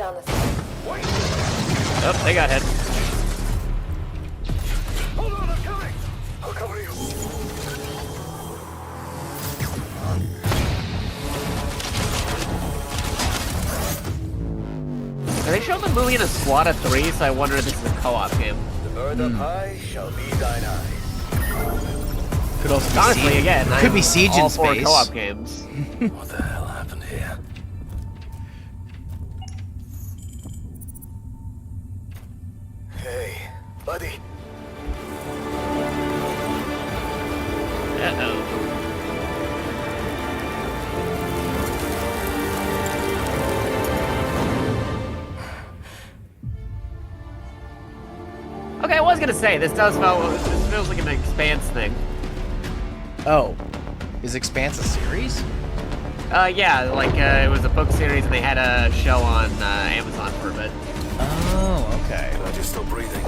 down this. Oh, they got hit. Hold on, I'm coming. I'll cover you. They showed the movie in a squad of 3, so I wonder if this is a co-op game. The bird up high shall be thine eyes. Could also be Honestly, Siege. again, Could be Siege all in for space. co-op games. What the hell happened here? Hey, buddy. Uh-oh. Okay, I was gonna say, this feels like an Expanse thing. Oh, is Expanse a series? Yeah, like, it was a book series and they had a show on Amazon for a bit. Oh, okay. Glad you're still breathing.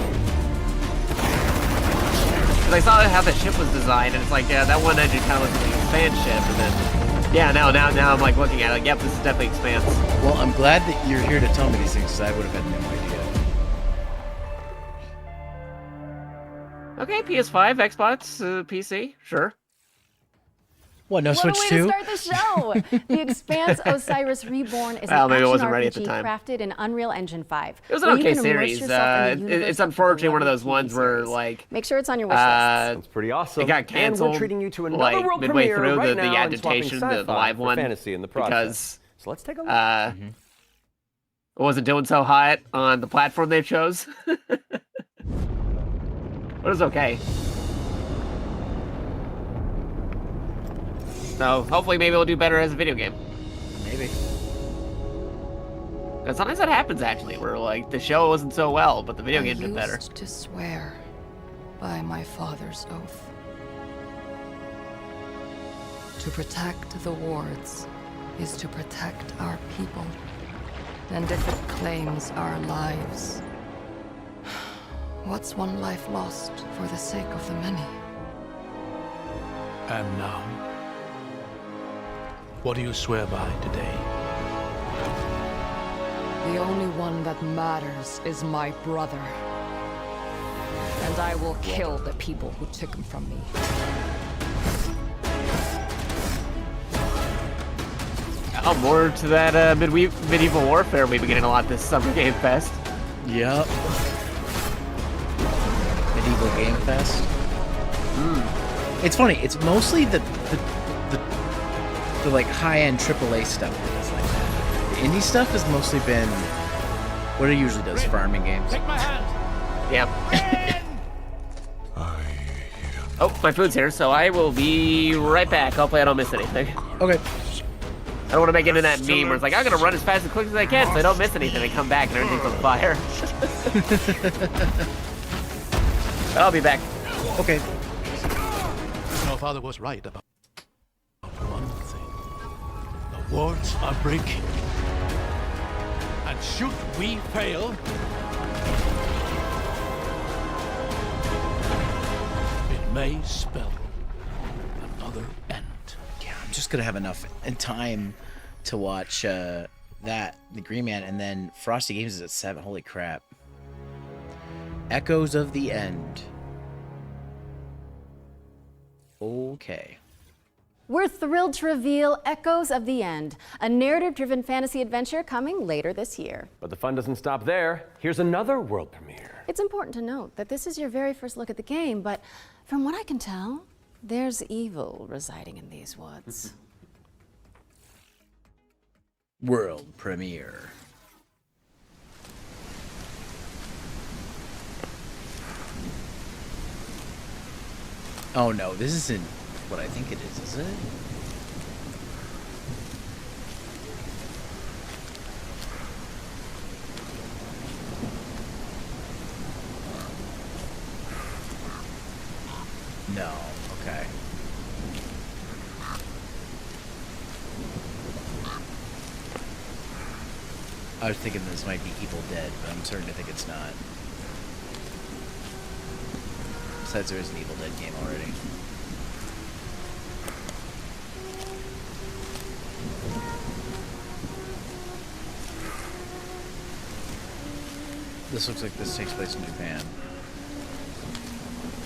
Because I saw how the ship was designed, and it's like, that one engine kind of looks like an Expanse ship, and then, yeah, now I'm like looking at it, like, yep, this is definitely Expanse. Well, I'm glad that you're here to tell me these things, because I would have had no idea. Okay, PS5, Xbox, PC, sure. What, no What Switch a way 2? to start the show! The Expanse Osiris Reborn is Well, an maybe it action wasn't ready at the RPG time. crafted in Unreal Engine 5. It was an where you okay can immerse series. yourself in the universe It's of the unfortunately one of beloved those ones TV where, series. like, Make sure it's on your wish list. That's pretty awesome. it got And canceled we're treating you to another like world midway premiere through right the now and swapping adaptation, the sci-fi live for one, fantasy in the process. because So let's take a look. it wasn't doing so hot on the platform they chose. But it was okay. So hopefully maybe it'll do better as a video game. Maybe. And sometimes that happens actually, where like the show wasn't so well, but the video game did better. I used to swear by my father's oath to protect the wards is to protect our people, and if it claims our lives, what's one life lost for the sake of the many? And now, what do you swear by today? The only one that matters is my brother. And I will kill the people who took him from me. Oh, more to that medieval warfare we've been getting a lot this Summer Game Fest. Yep. Medieval Game Fest. It's funny. It's mostly the like high-end AAA stuff that is like that. The indie stuff has mostly been what it usually does, farming games. Take my hand! Yep. Oh, my food's here, so I will be right back. Hopefully I don't miss anything. Okay. I don't want to make it into that meme where it's like, I'm going to run as fast and quick as I can so I don't miss anything and come back and everything's on fire. But I'll be back. Okay. Your father was right about one thing. The wards are breaking. And should we fail, it may spell another end. Yeah, I'm just gonna have enough and time to watch the Green Man, and then Frosty Games is at 7. Holy crap! Echoes of the End. Okay. We're thrilled to reveal Echoes of the End, a narrative-driven fantasy adventure coming later this year. But the fun doesn't stop there. Here's another world premiere. It's important to note that this is your very first look at the game, but from what I can tell, there's evil residing in these woods. World premiere. Oh no, this isn't what I think it is it? No, okay. I was thinking this might be Evil Dead, but I'm starting to think it's not. Besides, there is an Evil Dead game already. this looks like this takes place in Japan.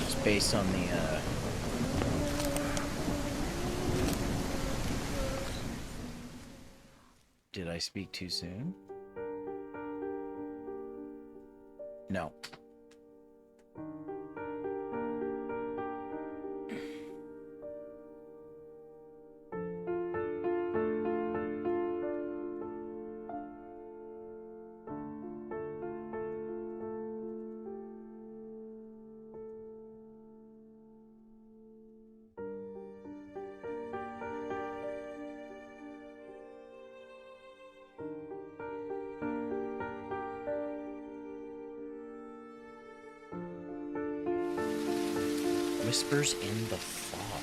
It's based on the, Did I speak too soon? No. Whispers in the fog.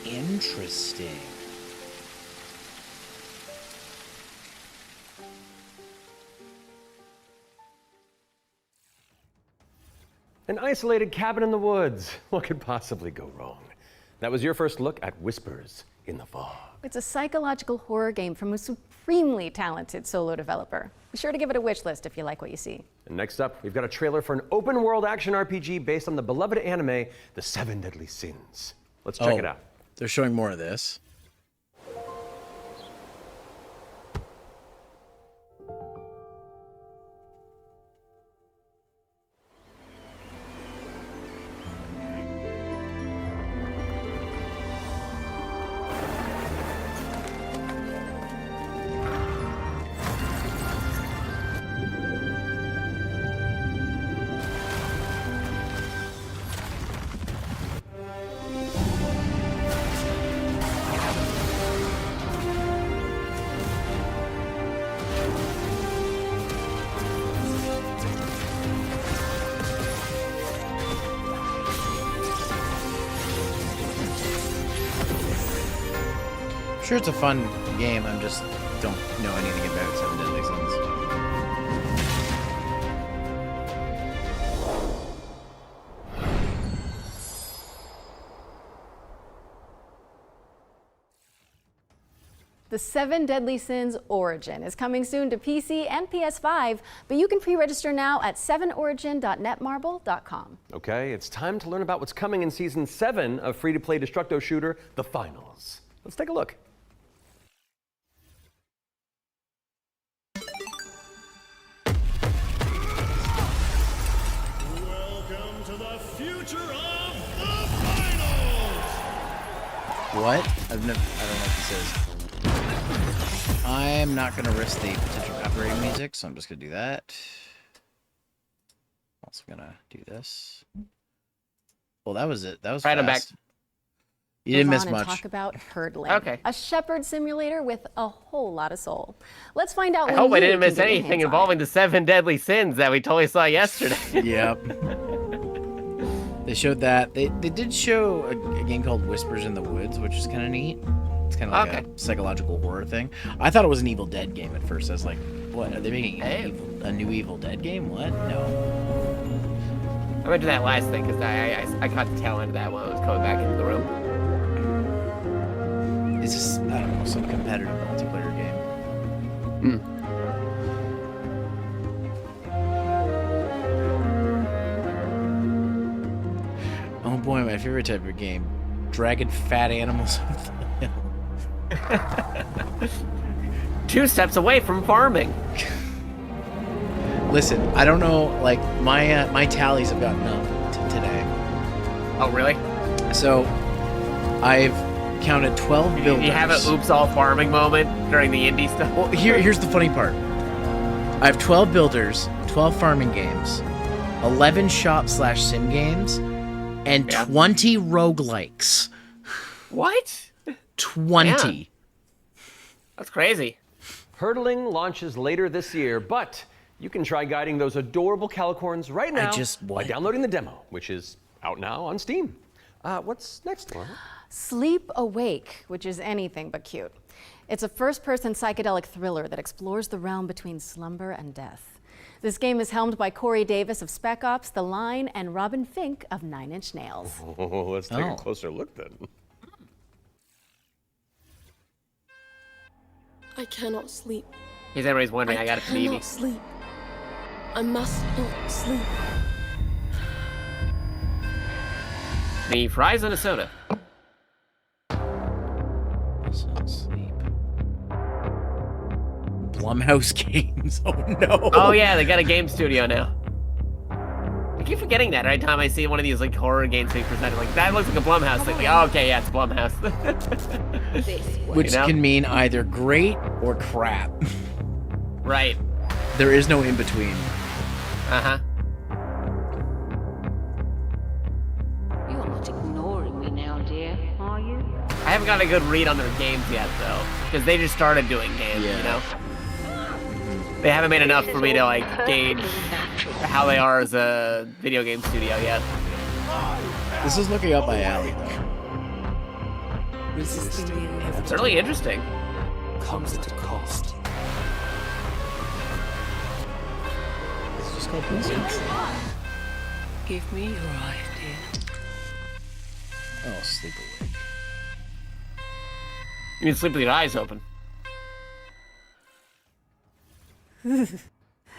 Interesting. An isolated cabin in the woods. What could possibly go wrong? That was your first look at Whispers in the Fog. It's a psychological horror game from a supremely talented solo developer. Be sure to give it a wish list if you like what you see. And next up, we've got a trailer for an open world action RPG based on the beloved anime, The Seven Deadly Sins. Let's check it out. They're showing more of this. Sure, it's a fun game. I just don't know anything about Seven Deadly Sins. The Seven Deadly Sins Origin is coming soon to PC and PS5, but you can pre-register now at 7origin.netmarble.com. Okay, it's time to learn about what's coming in Season 7 of free-to-play Destructo shooter, The Finals. Let's take a look. Welcome to the future of the finals! What? I don't know what this is. I'm not going to risk the potential copyright music, so I'm just going to do that. Also going to do this. Well, that was it. That was Right, fast. I'm back. You didn't Move miss on and much. talk about hurdling. Okay. A shepherd simulator with a whole lot of soul. Let's find out I when hope I you didn't can miss get your anything hands on involving it. the Seven Deadly Sins that we totally saw yesterday. Yep. They showed that. They did show a game called Whispers in the Woods, which is kind of neat. It's kind of like a psychological horror thing. I thought it was an Evil Dead game at first. I was like, what? Are they making a new Evil Dead game? What? No. I'm gonna do that last thing because I caught the tail end of that when I was coming back into the room. It's just, I don't know, some competitive multiplayer game. Oh boy, my favorite type of game. Dragging fat animals off the hill. 2 steps away from farming. Listen, I don't know, like, my tallies have gotten up today. Oh, really? So, I've counted 12 builders. You have an oops all farming moment during the indie stuff? Well, here's the funny part. I have 12 builders, 12 farming games, 11 shop/sim games, and 20 roguelikes. What? 20. Man. That's crazy. Hurdling launches later this year, but you can try guiding those adorable calicorns right now by downloading the demo, which is out now on Steam. What's next, Laura? Sleep Awake, which is anything but cute. It's a first-person psychedelic thriller that explores the realm between slumber and death. This game is helmed by Corey Davis of Spec Ops, The Line, and Robin Fink of Nine Inch Nails. Oh, let's take a closer look then. I cannot sleep. Because everybody's wondering, I got a cannot TV. sleep. I must not sleep. Me fries and a soda. Sleep. Blumhouse Games. Oh no. Oh yeah, they got a game studio now. I keep forgetting that every time I see one of these like horror games being presented. Like that looks like a Blumhouse thing. Like, oh, okay, yeah, it's Blumhouse. Which can mean either great or crap. Right. There is no in between. Uh-huh. You're not ignoring me now, dear, are you? I haven't got a good read on their games yet, though, because they just started doing games, you know? They haven't made enough for me to, like, gauge how they are as a video game studio yet. This is looking up my alley, though. It's really interesting. Comes at a cost. It's just called Blizzard. Give me your idea. Oh, sleep awake. You can sleep with your eyes open.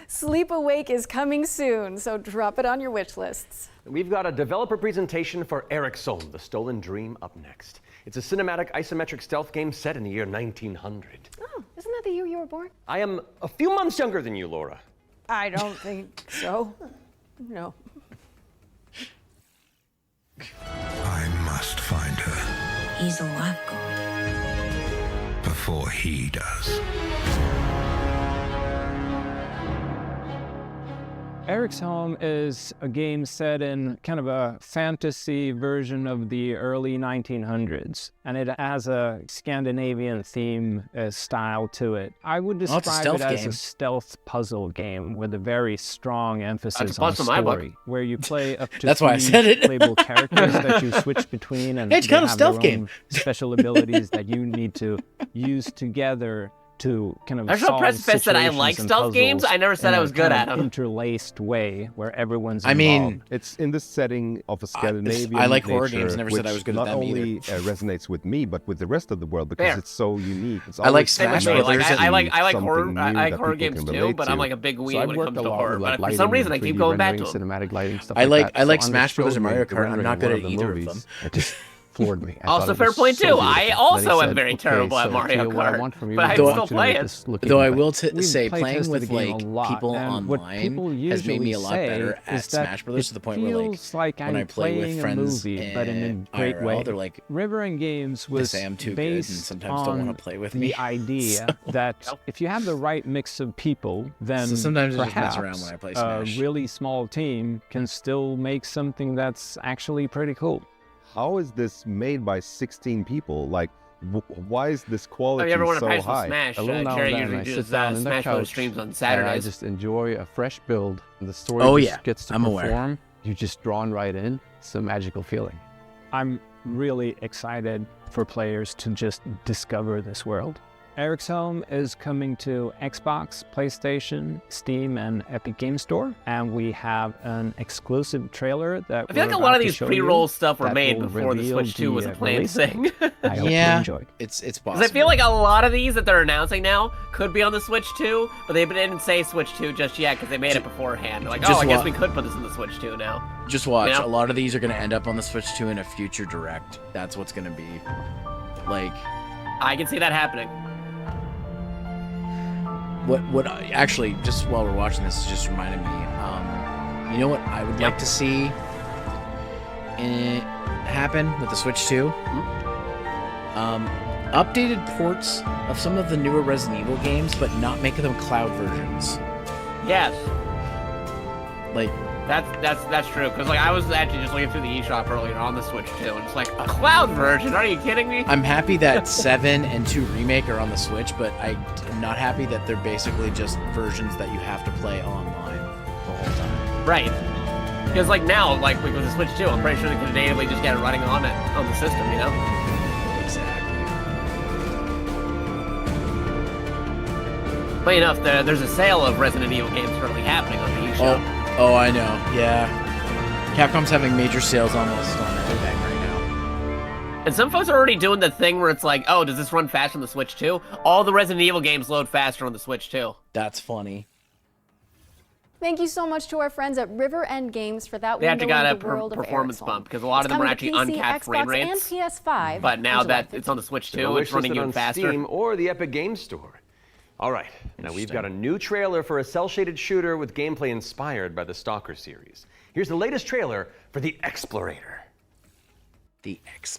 Sleep Awake is coming soon, so drop it on your wish lists. We've got a developer presentation for Eric Solm, The Stolen Dream, up next. It's a cinematic isometric stealth game set in the year 1900. Oh, isn't that the year you were born? I am a few months younger than you, Laura. I don't think so. No. I must find her He's all I've got. before he does. Eric's Home is a game set in kind of a fantasy version of the early 1900s, and it has a Scandinavian theme style to it. I would describe it as a stealth puzzle game with a very strong emphasis on story, where you play up to That's why I said it. playable characters that you switch between, and it's kind of stealth their own game. special abilities that you need to use together to kind of I just solve precipice that I situations like and stealth games. puzzles I never said in I a was good kind at of them. interlaced way where everyone's I involved. mean, it's in the setting of a Scandinavian I like horror nature, games. Never said I was good at not them only either. resonates with me, but with the rest of the world because Fair. it's so unique. It's I like always Smash nice Brothers. to I like see horror. something I new like that horror people games can too, relate but to. I'm like a big So weenie I've when it worked comes a to lot horror. with, like, But for some lighting, reason, I keep 3D going back to rendering, them. cinematic lighting, stuff I like that. So Smash Brothers and Mario the Kart. I'm not good at rendering either one of the them. movies, it just floored me. I Also, thought it fair was point so too. beautiful. I Then he also am said, very "Okay, terrible at so Mario Theo, what I Kart, want from you but is I I still want you to play make it. this look Though I even will better." say, We've playing playtested with the game like a lot, people and what people online has made me a lot usually better say at is that Smash Brothers to the point where like feels like when I I'm play with playing a friends movie, but in a great IRL, way. they're like, River and Games was say I'm too good and based sometimes don't on want to play with the me. idea that if you have the right mix of people, then So sometimes I just mess perhaps around when I play a Smash. really small team can still make something that's actually pretty cool. How is this made by 16 people? Like, why is this quality If you ever want to so practice with high? Smash, Alone now Jerry and then, usually I does sit down in the Smash Brothers couch streams on and I Saturdays. just enjoy a fresh build. The story Oh, just yeah. gets to I'm perform. aware. You're just drawn right in. It's a magical feeling. I'm really excited for players to just discover this world. Eric's Home is coming to Xbox, PlayStation, Steam, and Epic Game Store, and we have an exclusive trailer that I feel like a lot of these pre-roll stuff were made before the Switch 2 was a planned thing. I hope you Yeah, enjoy. it's Because possible. I feel like a lot of these that they're announcing now could be on the Switch 2, but they didn't say Switch 2 just yet because they made it beforehand. They're like, Just oh, I guess wa- we could put this in the Switch 2 now. Just watch. You know? A lot of these are going to end up on the Switch 2 in a future direct. That's what's going to be. Like, I can see that happening. what actually, just while we're watching this, just reminded me, you know what I would like to see happen with the Switch 2? Updated ports of some of the newer Resident Evil games, but not making them cloud versions. Yes. Like, That's true, because like I was actually just looking through the eShop earlier on the Switch 2, and it's like, a cloud version? Are you kidding me? I'm happy that 7 and 2 Remake are on the Switch, but I'm not happy that they're basically just versions that you have to play online the whole time. Right. Because like now, like with the Switch 2, I'm pretty sure they could natively just get it running on the system, you know? Exactly. Funny enough, there's a sale of Resident Evil games currently happening on the eShop. Oh, I know. Yeah. Capcom's having major sales almost on everything right now. And some folks are already doing the thing where it's like, oh, does this run fast on the Switch 2? All the Resident Evil games load faster on the Switch 2. That's funny. Thank you so much to our friends at River End Games for that They window actually got into a the world of performance Aerosol. bump because a lot of them were It's actually coming to PC, uncapped frame Xbox, rates. and PS5 But now on July that it's on the Switch They're too, it's running listed even on faster. Steam or the Epic Games Store. All right, now we've got a new trailer for a cel-shaded shooter with gameplay inspired by the Stalker series. Here's the latest trailer for The Explorator. The Explorator.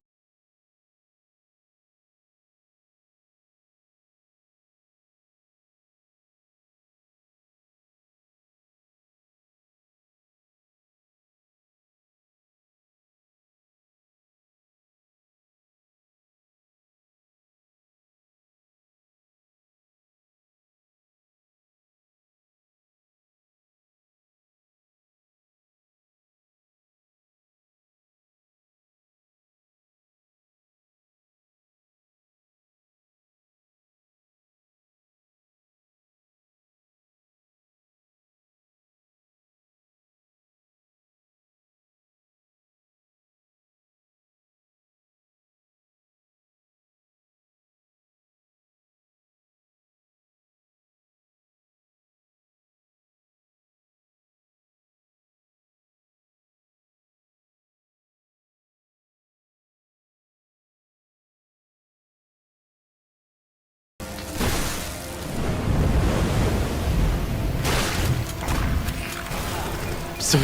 So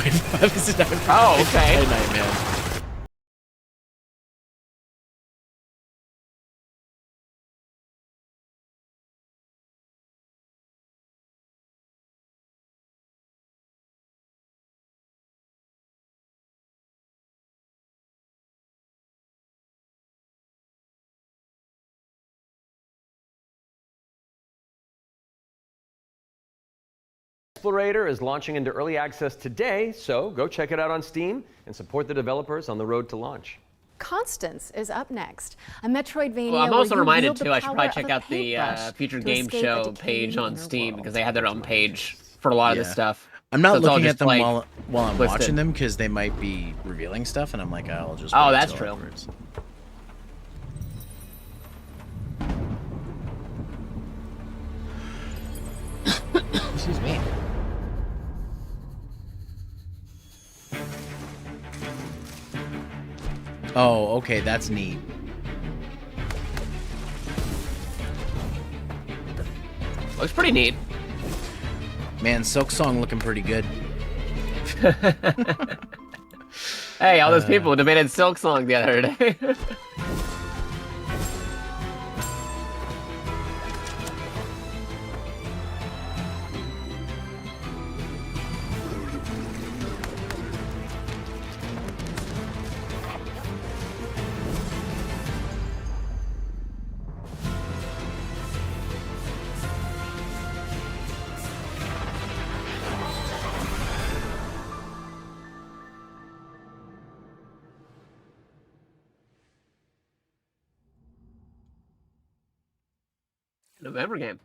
Oh, okay. Night, man. Explorator is launching into early access today, so go check it out on Steam and support the developers on the road to launch. Constance is up next. A Metroidvania. Well, I'm also where you reminded wield the too, I should probably power check of a out the paintbrush Future to Game escape a Show decaying page on inner Steam world. because they have their own page for a lot of this Yeah. stuff. I'm not So it's all looking at just, them like, while I'm listed. watching them because they might be revealing stuff, and I'm like, I'll just. Oh, wait that's till true. afterwards. Excuse me. Oh, okay, that's neat. Looks pretty neat. Man, Silk Song looking pretty good. Hey, all those people debated Silk Song the other day. November game.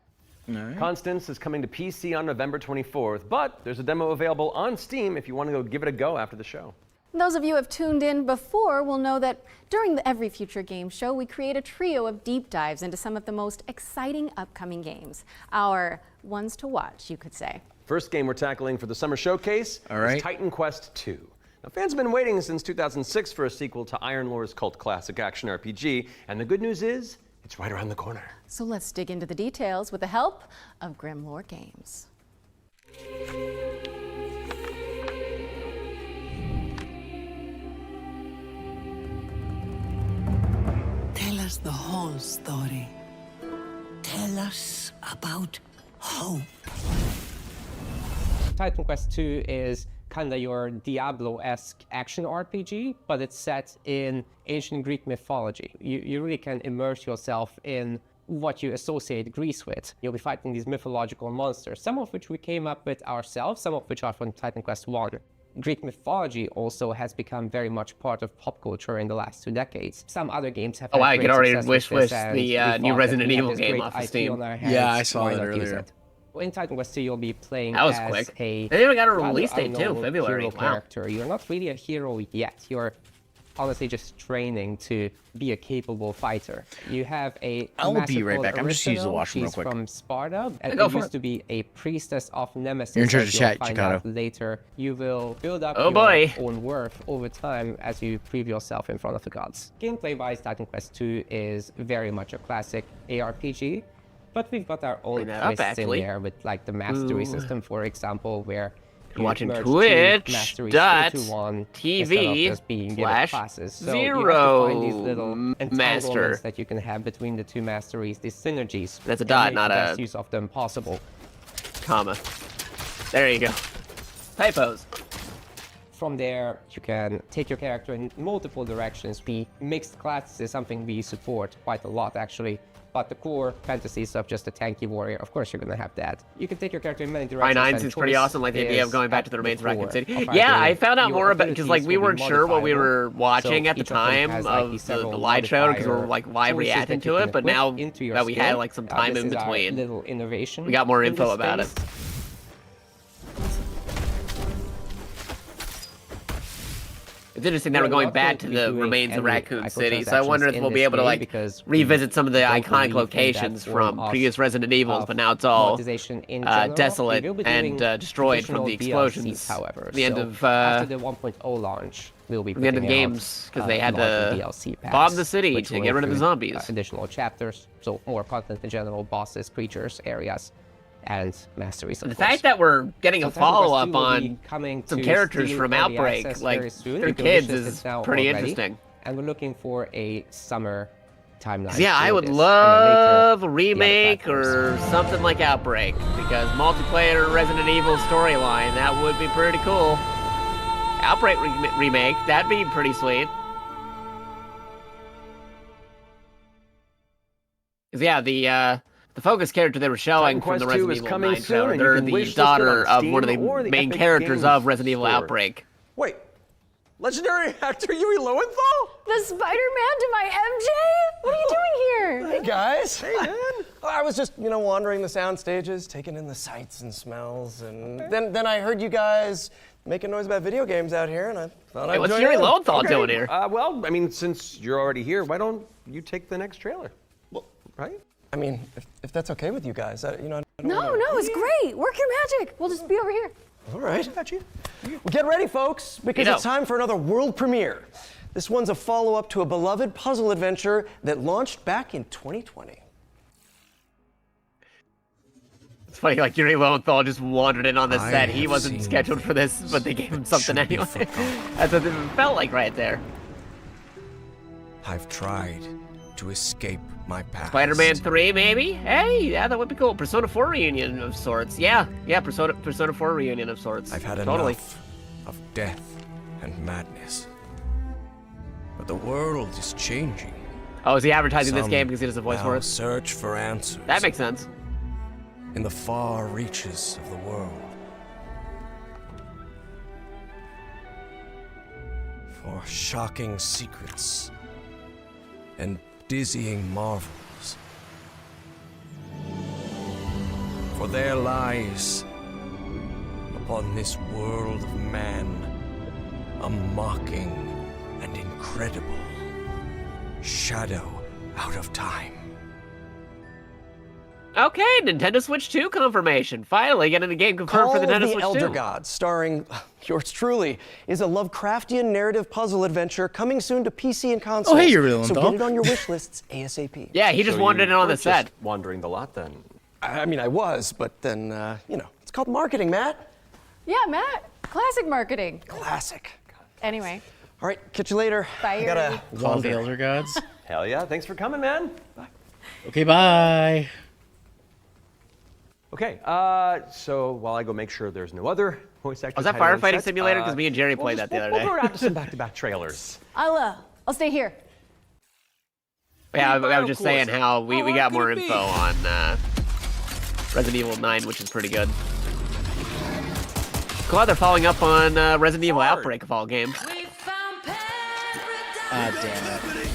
Right. Constance is coming to PC on November 24th, but there's a demo available on Steam if you want to go give it a go after the show. Those of you who have tuned in before will know that during the Every Future Game Show, we create a trio of deep dives into some of the most exciting upcoming games. Our ones to watch, you could say. First game we're tackling for the summer showcase is Titan Quest II. Now, fans have been waiting since 2006 for a sequel to Iron Lore's cult classic action RPG, and the good news is, it's right around the corner. So let's dig into the details with the help of Grimlore Games. Tell us the whole story. Tell us about hope. Titan Quest II is kind of your Diablo-esque action RPG, but it's set in ancient Greek mythology. You really can immerse yourself in what you associate Greece with. You'll be fighting these mythological monsters, some of which we came up with ourselves, some of which are from Titan Quest I. Greek mythology also has become very much part of pop culture in the last 2 decades. Some other games have Oh, had I great could already success wish with this, the and we new thought Resident that we had Evil this game great off of IP Steam. on our hands, Yeah, I saw why that not use earlier. it? In Titan Quest 2, you'll be playing That was as quick. a They even got a rather release date too, unknown February. hero Wow. character. You're not really a hero yet. You're honestly just training to be a capable fighter. You have a I'll master be right called back. I'm just using the Arisano. washroom real She's quick. from Sparta, and Go it for used it. to be a priestess of Nemesis. You're in charge as of you'll chat, find Chikado. out later. You will build up Oh, your boy. own worth over time as you prove yourself in front of the gods. Gameplay-wise, Titan Quest II is very much a classic ARPG, but we've got our own Bring that up, twists in actually. there with like the mastery Ooh. system, for example, where You're watching merge two Twitch masteries dot into one TV instead of just being given slash classes. So you have to find these little Zeromaster. entanglements that you can have between the two masteries, these synergies. That's a and dot, make not the best a use of them possible. comma. There you go. Typos. From there, you can take your character in multiple directions. The mixed classes is something we support quite a lot, actually. But the core fantasies of just a tanky warrior, of course you're gonna have that. You can take your character in many directions. I9 and seems pretty choice awesome, like the idea of is going back at to the remains of Raccoon core City. of our Yeah, I game. found out Your more about, because like abilities we will be weren't sure what we were modifiable. watching So at the each of them time has, like, of these the several live show, because we were modifier like live choices reacting that you to can it, but equip now into your that we had skill. like some time This in is our between, little innovation we got more in info this about it. space. It's interesting that we're We're going not back going to to be the doing remains of any Raccoon City, so I microtransactions wonder if in we'll be this able to game like because revisit some of the don't iconic believe in that locations form from of- previous Resident Evils, of but now it's all monetization in general. desolate We will be and doing destroyed from additional the DLCs, explosions. however. The end So of after the 1.0 launch, we'll be the end of the putting out, games, because they had larger to DLC packs, bomb the city which to will get rid of the include, zombies. additional chapters, so more content in general, bosses, creatures, areas, and masteries. Of The course. fact that we're getting So a Titan Quest follow-up 2 will be on coming some to characters Steam from Early Outbreak, Access like very soon. their You can kids, wishlist is it now pretty already. interesting. And we're looking for a summer timeline. Yeah, I for would this, and then later, love a the other remake platforms. or something like Outbreak, because multiplayer Resident Evil storyline, that would be pretty cool. Outbreak remake, that'd be pretty sweet. 'Cause yeah, the focus character they were showing Titan from the Quest II Resident is Evil coming 9 soon, trailer, and you they're can the wishlist it daughter on of one of Steam or the the main Epic characters Games of Resident Evil Store. Outbreak. Wait, legendary actor Yuri Lowenthal? The Spider-Man to my MJ? What are you doing here? Hey guys. Hey man. I was just, wandering the sound stages, taking in the sights and smells, and then I heard you guys making noise about video games out here, and I thought Hey, I'd what's join Yuri in. Lowenthal doing here? Well, I mean, since you're already here, why don't you take the next trailer? Well, right? I mean, if that's okay with you guys, I don't No, wanna... no, it's great. Work your magic. We'll just be over here. All right. Got you. Well, get ready, folks, because it's time for another world premiere. This one's a follow-up to a beloved puzzle adventure that launched back in 2020. It's funny, like Yuri Lowenthal just wandered in on the set. He wasn't scheduled for this, but they gave him something anyway. That's what it felt like right there. I've tried to escape my past. Spider-Man 3, maybe? Hey, yeah, that would be cool. Persona 4 reunion of sorts. Yeah, Persona 4 reunion of sorts. I've had totally. enough of death and madness. But the world is changing. Oh, is he advertising this Some game because he doesn't voice now for it? search for answers. That makes sense. In the far reaches of the world. For shocking secrets and dizzying marvels. For there lies, upon this world of man, a mocking and incredible shadow out of time. Okay, Nintendo Switch 2 confirmation. Finally getting the game confirmed Call for the Nintendo of the Switch Elder 2. Gods, starring yours truly, is a Lovecraftian narrative puzzle adventure coming soon to PC and consoles. Oh, hey, you're real So Lowenthal. get it on your wish lists ASAP. Yeah, he just wandered in on the set. Wandering the lot then. I mean, I was, but then, it's called marketing, Matt. Yeah, Matt. Classic marketing. Classic. Anyway. All right, catch you later. Bye, I gotta Yuri. Call of the Elder Gods. Hell yeah, thanks for coming, man. Bye. Okay, bye. Okay, so while I go make sure there's no other voice actors. Was that hiding on Firefighting set, Simulator? Because me and Jerry played that the other day. We'll go out to some back-to-back trailers. I'll stay here. Yeah, I was just saying how we got more info on Resident Evil 9, which is pretty good. Glad they're following up on Resident Evil Outbreak of all games. Ah, damn it.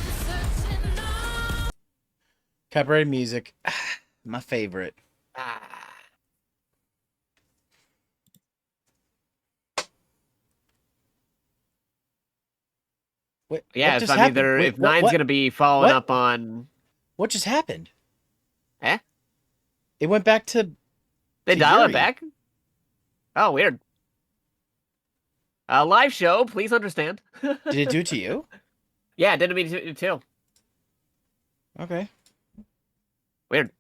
Copyrighted music. My favorite. What, Yeah, what if just I mean, happened? they're Wait, if nine's gonna be following up on. What just happened? Eh? It went back to. They to dial Yuri. it back. Oh, weird. Live show, please understand. Did it do it to you? Yeah, it did to me too. Okay. Weird.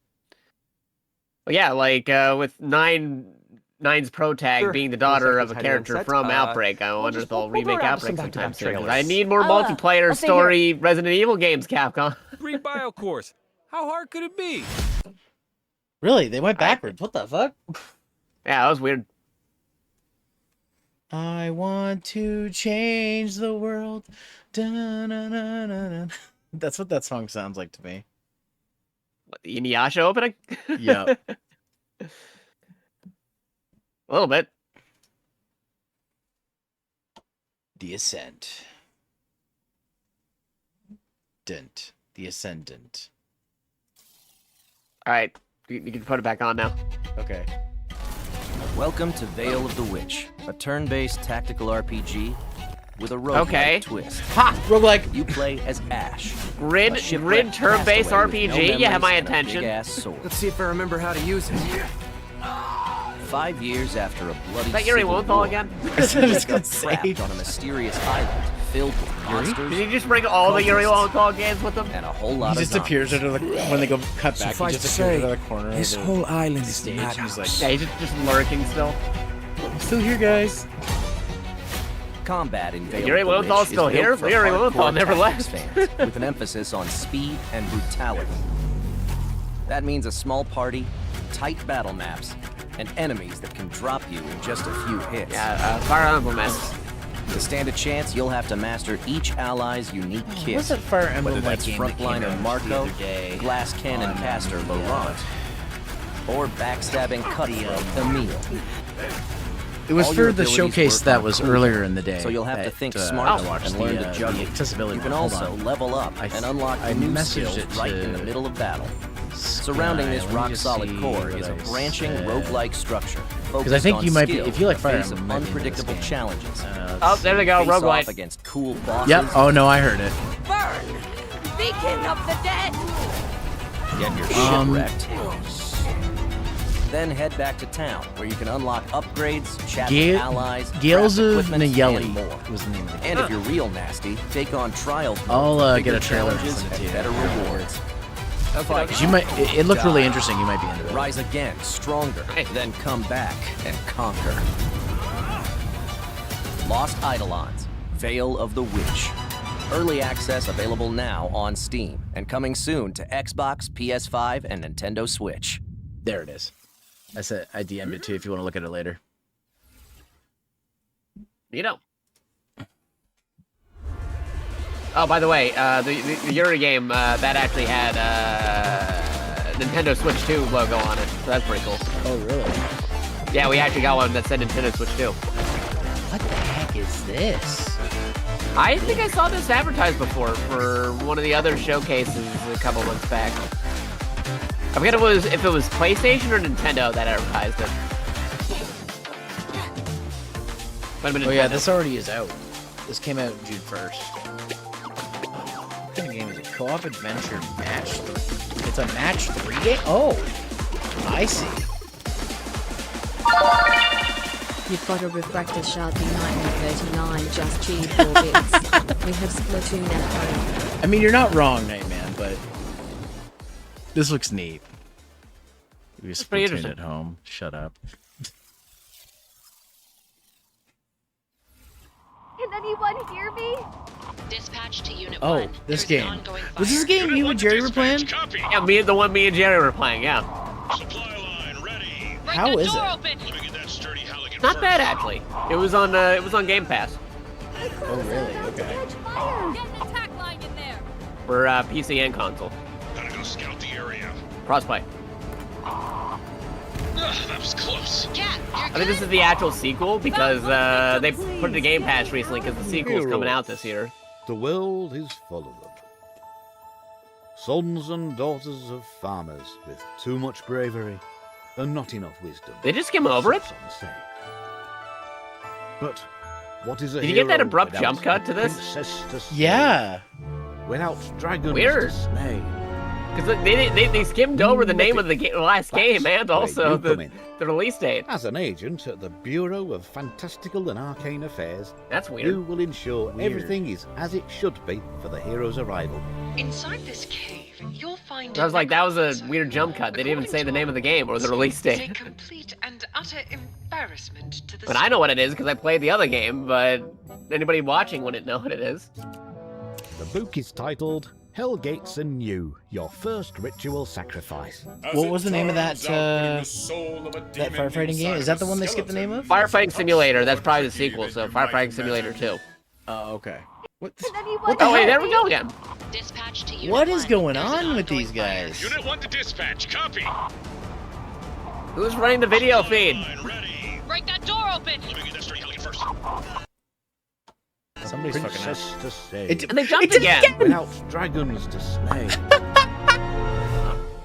Well, yeah, like with Nine's pro tag Sure. being the 20 daughter of seconds, a hiding character on set. from Outbreak, I We'll wonder just- if they'll we'll remake throw out Outbreak some sometime back-to-back soon. 'Cause trailers. I need more I'll multiplayer stay here. story Resident Evil games, Capcom. Free bio course. How hard could it be? Really? They went backwards. What the fuck? Yeah, that was weird. I want to change the world. Dun-dun-dun-dun-dun. That's what that song sounds like to me. What, the Inuyasha opening? Yep. A little bit. The Ascent. The Ascendant. All right, you can put it back on now. Okay. Welcome to Veil of the Witch, a turn-based tactical RPG with a roguelike twist. Ha! Roguelike. You play as Ash. Grid turn-based RPG. You have my attention. Let's see if I remember how to use it. 5 years after a bloody Is that Yuri civil Lowenthal war, again? you get trapped on a mysterious island filled with monsters. Did he just bring all the Yuri Lowenthal games with him? And a whole lot He of just appears out of the when they go cut back. He Suffice just to appears say, out of the corner this of the whole island is stage. madhouse. He's like, Yeah, he's just lurking still. I'm still here, guys. Combat in Veil Yuri of the Lowenthal's Witch still is built here? for Yuri Lowenthal hardcore never tactics left. fans, with an emphasis on speed and brutality. That means a small party, tight battle maps, and enemies that can drop you in just a few hits. Yeah, Fire Emblem maps. To stand a chance, you'll have to master each ally's unique kit. What's that Fire Emblem Whether that's game that came frontliner out Marco, the other day glass cannon on, caster Laurent, or backstabbing cutthroat Emile. It was All for your the abilities showcase work that on was cooldown, earlier in the day. so you'll have to that, think I smart watched and learn the, to juggle. the accessibility You can one. Hold also on. level up and unlock I new messaged skills it right in the to middle of battle. Surrounding this let me just rock-solid see core what is a I branching said. roguelike structure. Because I think focused you on might be, skill if you like in the Fire face Emblem, of you might be into this unpredictable game. challenges. Oh, there we go, Face off roguelite. against cool bosses. Yep. Oh no, I heard it. Burn! Beacon of the dead! Get your shipwrecked. Then head back to town, where you can unlock upgrades, chat with allies, Gales craft of equipment, Nayeli and more. was the name of the game. And if you're real nasty, take on trials. I'll mode, get a bigger trailer and challenges send it to and you. better rewards. Because you might, it looked really interesting. You might be into it. Rise again, stronger, then come back and conquer. Lost Eidolons, Veil of the Witch. Early access available now on Steam, and coming soon to Xbox, PS5, and Nintendo Switch. There it is. I said I DM'd it too if you want to look at it later. You know. Oh, by the way, the Yuri game, that actually had Nintendo Switch 2 logo on it, so that's pretty cool. Oh, really? Yeah, we actually got one that said Nintendo Switch 2. What the heck is this? I think I saw this advertised before for one of the other showcases a couple months back. I forget if it was PlayStation or Nintendo that advertised it. Might have been Oh yeah, Nintendo. this already is out. This came out June 1st. What kind of game is it? Co-op adventure match 3. It's a match 3 game? Oh, I see. You've got a refractor shard behind me 39, just cheap 4 bits. We have Splatoon at home. I mean, you're not wrong, Nightman, but this looks neat. We pretty Splatoon interesting. at home. Shut up. Can anyone hear me? Dispatch to Unit Oh, 1. this There's an game. ongoing Was this fire. game you and Jerry were playing? Yeah, the one me and Jerry were playing, yeah. How is it? Not bad, actually. It was on Game Pass Oh, really? Okay. for PC and console. Gotta go scout the area. Crossplay. That was close. I think this is the actual sequel because they put it to Game Pass recently because the sequel's coming out this year. The world is full of them. Sons and daughters of farmers with too much bravery and not enough wisdom. They just skim over it? Some say. But What is a Did you get that hero abrupt without jump cut to this? princess to slay? Yeah. Without dragons Weird. to slay. Because they skimmed over the name of the last game and where also you come in. the release date. As an agent at the Bureau of Fantastical and Arcane Affairs, That's weird. you will ensure everything is as it should be for the hero's arrival. Inside this cave, you'll find I was like, that was a weird jump cut. They didn't even say the name of the game or the release It's a date. complete and utter embarrassment to the But I know what it is because I played the other game, but anybody watching wouldn't know what it is. The book is titled Hellgates Anew, Your First Ritual Sacrifice. What was the name of that firefighting game? Is that the one they skipped the name of? Firefighting Simulator. That's probably the sequel, so Firefighting Simulator 2. Oh, okay. What Oh, wait, there we go again. Dispatch to What is going on with these guys? Unit 1 to dispatch. Copy. Who's running the video feed? Break that door open! Somebody's fucking Princess up. to slay. And they jumped again. Without dragons to slay.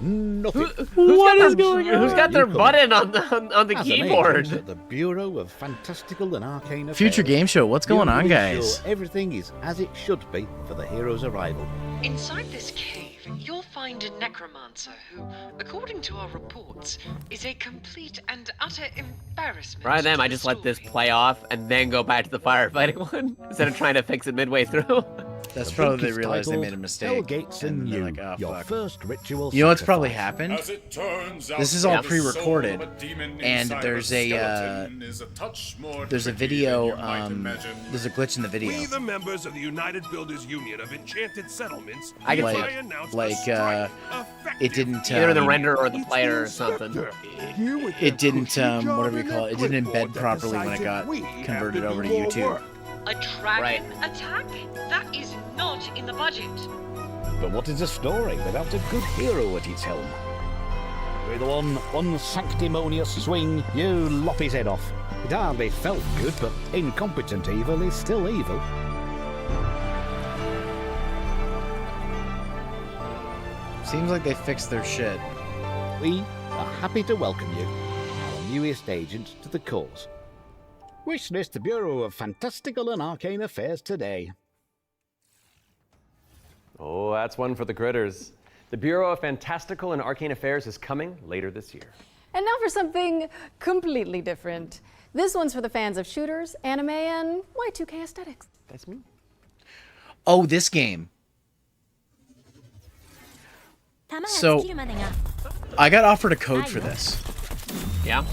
Nothing. Who's got their You come button on the As an keyboard? agent at the Bureau of Fantastical and Arcane Affairs, Future game show. What's going you on, will guys? ensure everything is as it should be for the hero's arrival. Inside this cave, you'll find a necromancer who, according to our reports, is a complete and utter embarrassment. Right then, I just let this play off and then go back to the firefighting one instead of trying to fix it midway through. That's The probably book they is realized they titled made a mistake. Hellgates And they're Anew, like, oh, your fuck. first ritual You know what's probably sacrifice. happened? As it turns out, This is all the pre-recorded, soul of a demon and inside there's of a skeleton is a touch more there's a tricky video. than you might imagine. There's a glitch in the video. We, the members of the United Builders Union of Enchanted Settlements, I can see hereby it. announce Like a strike it didn't. Either the render or the player or something. It didn't. Whatever you call it. It didn't embed properly when it got converted over to YouTube. A dragon attack? That is not in the budget. But what is a story without a good hero at its helm? With one unsanctimonious swing, you lop his head off. It hardly felt good, but incompetent evil is still evil. Seems like they fixed their shit. We are happy to welcome you, our newest agent to the cause. Wish list the Bureau of Fantastical and Arcane Affairs today. Oh, that's one for the critters. The Bureau of Fantastical and Arcane Affairs is coming later this year. And now for something completely different. This one's for the fans of shooters, anime, and Y2K aesthetics. That's me. Oh, this game. So, I got offered a code for this. Yeah.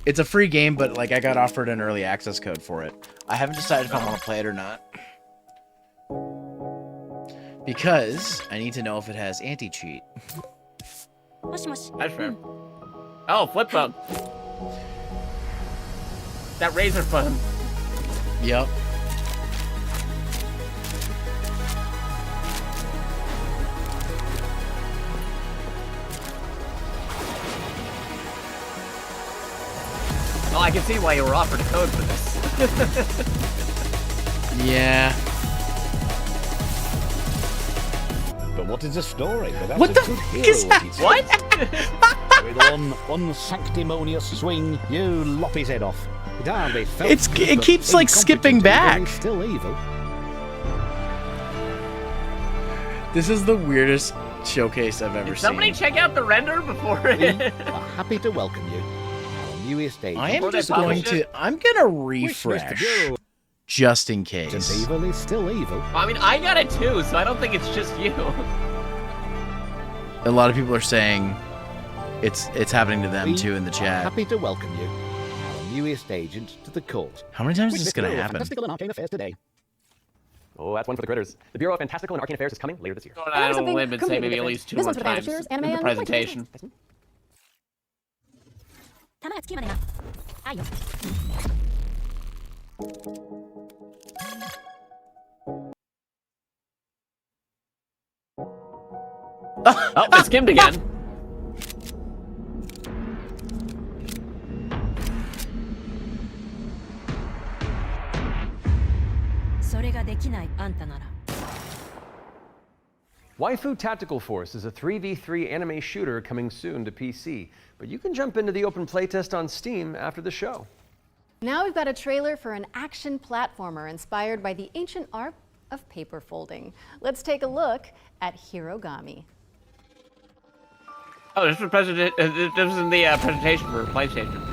It's a free game, but like I got offered an early access code for it. I haven't decided if I want to play it or not. Because I need to know if it has anti-cheat. That's fair. Oh, flip phone. That razor phone. Yep. Oh, I can see why you were offered a code for this. Yeah. But what is a story without What a the good fuck hero is at that? its What? helm? With one unsanctimonious swing, you lop his head off. It hardly felt It good, but keeps like skipping incompetent evil back. is still evil. This is the weirdest showcase I've ever Did somebody seen. check out the render before We it? are happy to welcome you, our newest agent. I am Before they just going publish to. I'm gonna Wish list the refresh Bureau just in of case. evil is still evil. I mean, I got it too, so I don't think it's just you. A lot of people are saying it's happening to them We too in the are chat. happy to welcome you, our newest agent to the cause. How many times Wish is this list the gonna Bureau of happen? Fantastical and Arcane Affairs today. Oh, that's one for the critters. The Bureau of Fantastical and Arcane Affairs is coming later this year. Going out on a limb and say maybe at least two This more one's for the fans of times shooters, anime, in the and presentation. Oh, they skimmed again. Waifu Tactical Force is a 3v3 anime shooter coming soon to PC, but you can jump into the open playtest on Steam after the show. Now we've got a trailer for an action platformer inspired by the ancient art of paper folding. Let's take a look at Hirogami. Oh, this was this is the presentation for PlayStation.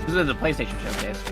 This is the PlayStation showcase.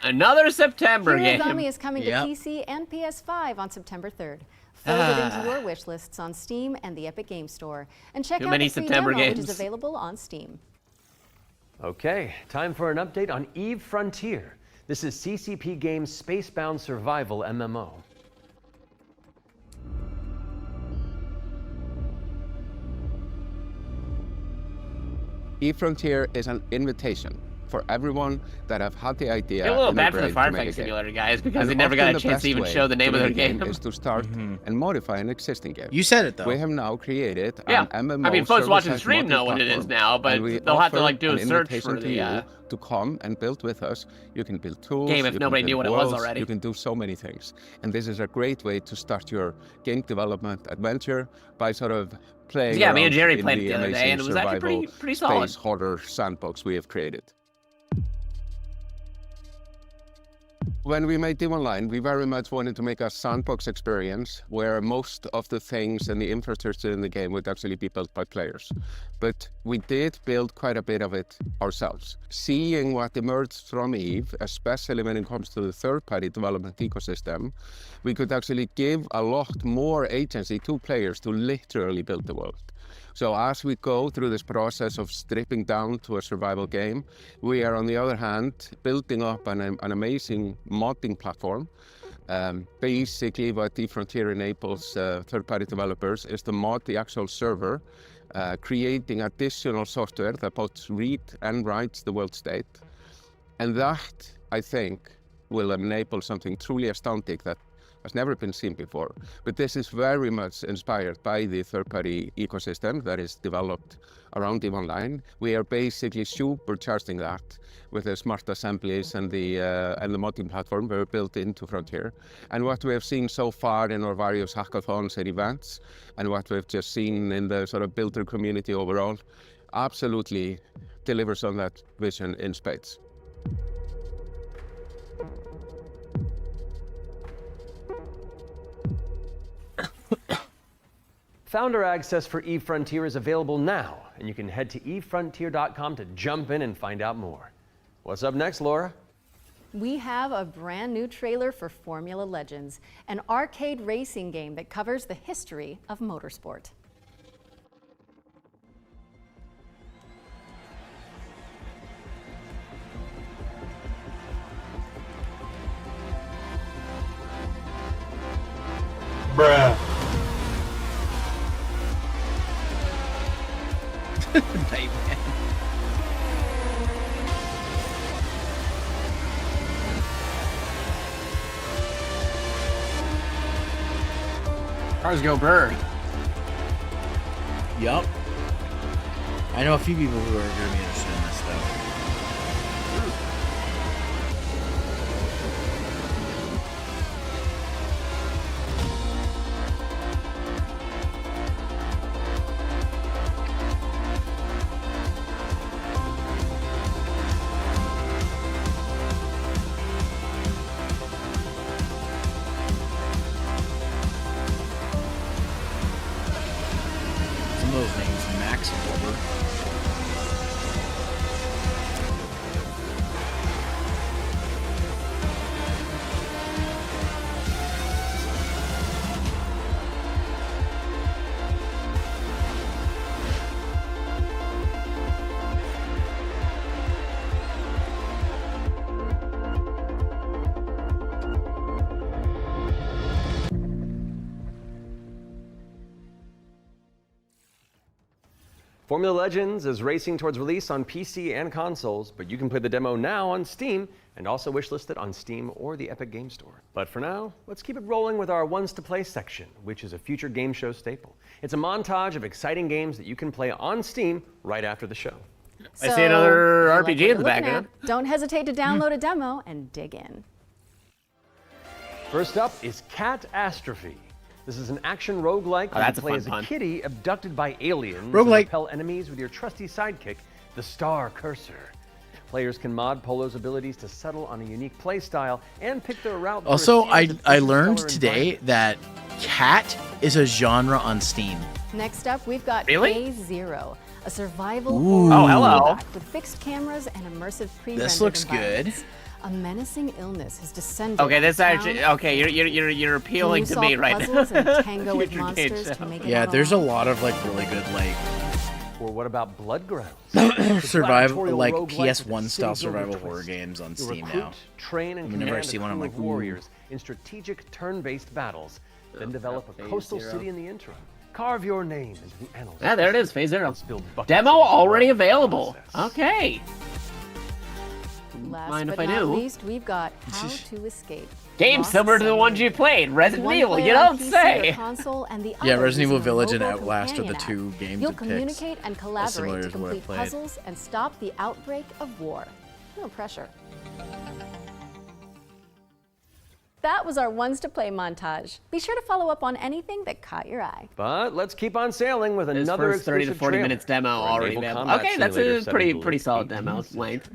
Another September game. Hirogami is coming to PC and PS5 on September 3rd. Fold it into your wish lists on Steam and the Epic Games Store. And check out the free demo, which is available on Steam. Okay, time for an update on Eve Frontier. This is CCP Games' Spacebound Survival MMO. Eve Frontier is an invitation for everyone that have had the idea. I feel a little bad for the Firefighting Simulator guys because they never got a chance to even show the name of their game. Is to start and modify an existing game. You said it though. We have now created an MMO. I mean, folks watching the stream know what it is now, but they'll have to like do a search for the. To come and build with us. You can build tools. Game if nobody knew what it was already. You can do so many things, and this is a great way to start your game development adventure by sort of playing. Yeah, me and Jerry in played it the other day, and it was actually pretty solid. Space horror sandbox we have created. When we made EVE Online, we very much wanted to make a sandbox experience where most of the things and the infrastructure in the game would actually be built by players. But we did build quite a bit of it ourselves. Seeing what emerged from EVE, especially when it comes to the third-party development ecosystem, we could actually give a lot more agency to players to literally build the world. So as we go through this process of stripping down to a survival game, we are on the other hand building up an amazing modding platform. Basically what Eve Frontier enables third-party developers is to mod the actual server, creating additional software that both reads and writes the world state. And that, I think, will enable something truly astounding that has never been seen before. But this is very much inspired by the third-party ecosystem that is developed around EVE Online. We are basically supercharging that with the smart assemblies and the modding platform we're built into Frontier. And what we have seen so far in our various hackathons and events, and what we've just seen in the sort of builder community overall, absolutely delivers on that vision in spades. Founder access for Eve Frontier is available now, and you can head to evefrontier.com to jump in and find out more. What's up next, Laura? We have a brand new trailer for Formula Legends, an arcade racing game that covers the history of motorsport. Bruh. Cars go bird. Yup. I know a few people who are going to be interested in this though. some of those names. Max Wilbur. Formula Legends is racing towards release on PC and consoles, but you can play the demo now on Steam and also wishlist it on Steam or the Epic Game Store. But for now, let's keep it rolling with our Ones to Play section, which is a future game show staple. It's a montage of exciting games that you can play on Steam right after the show. I see another if you like RPG what in you're the looking background. at, don't hesitate to download a demo and dig in. First up is Catastrophe. This is an action roguelike where you that's a play fun as a pun. kitty abducted by aliens Roguelike. and repel enemies with your trusty sidekick, the Star Cursor. Players can mod Polo's abilities to settle on a unique play style and pick their route. through a Also, series of I learned interstellar today that cat is a genre on Steam. Next up, we've got Really? K0, a survival Ooh. horror Oh, hello. roguelike with fixed cameras and immersive pre-rendered This looks good. environments. A menacing illness has descended. Okay, this on actually. town. Okay, you're appealing Can to you me solve right now. puzzles and tango with Future game monsters to show. make it Yeah, out there's a alive? lot of like really good like Or what about Bloodgrounds? survival like roguelike PS1 with style a city-builder survival horror twist. games on You Steam recruit, now. train, and Whenever I command see a one, I'm crew like, of ooh. warriors in strategic turn-based battles. Then develop a Phase coastal Zero. city in the interim. Carve your name into the annals. Yeah, there it is, Phase Zero. Let's build buckets Demo of already blood available. process. Okay. Last Mind but if I not do? least, we've got How to Escape. Games Lost similar to the Submarine. ones you played. Resident One Evil, player you on don't PC or say. console, and the Yeah, other Resident Evil using a Village and mobile Outlast are the companion two app. games You'll it picks. communicate and similar collaborate to to what I complete played. puzzles and stop the outbreak of war. No pressure. That was our Ones to Play montage. Be sure to follow up on anything that caught your eye. But let's keep on sailing with This another first 30 to exclusive 40 trailer minutes demo for already Naval available. Combat Okay, that's Simulator a 7 pretty Blue solid 18th demo century. length.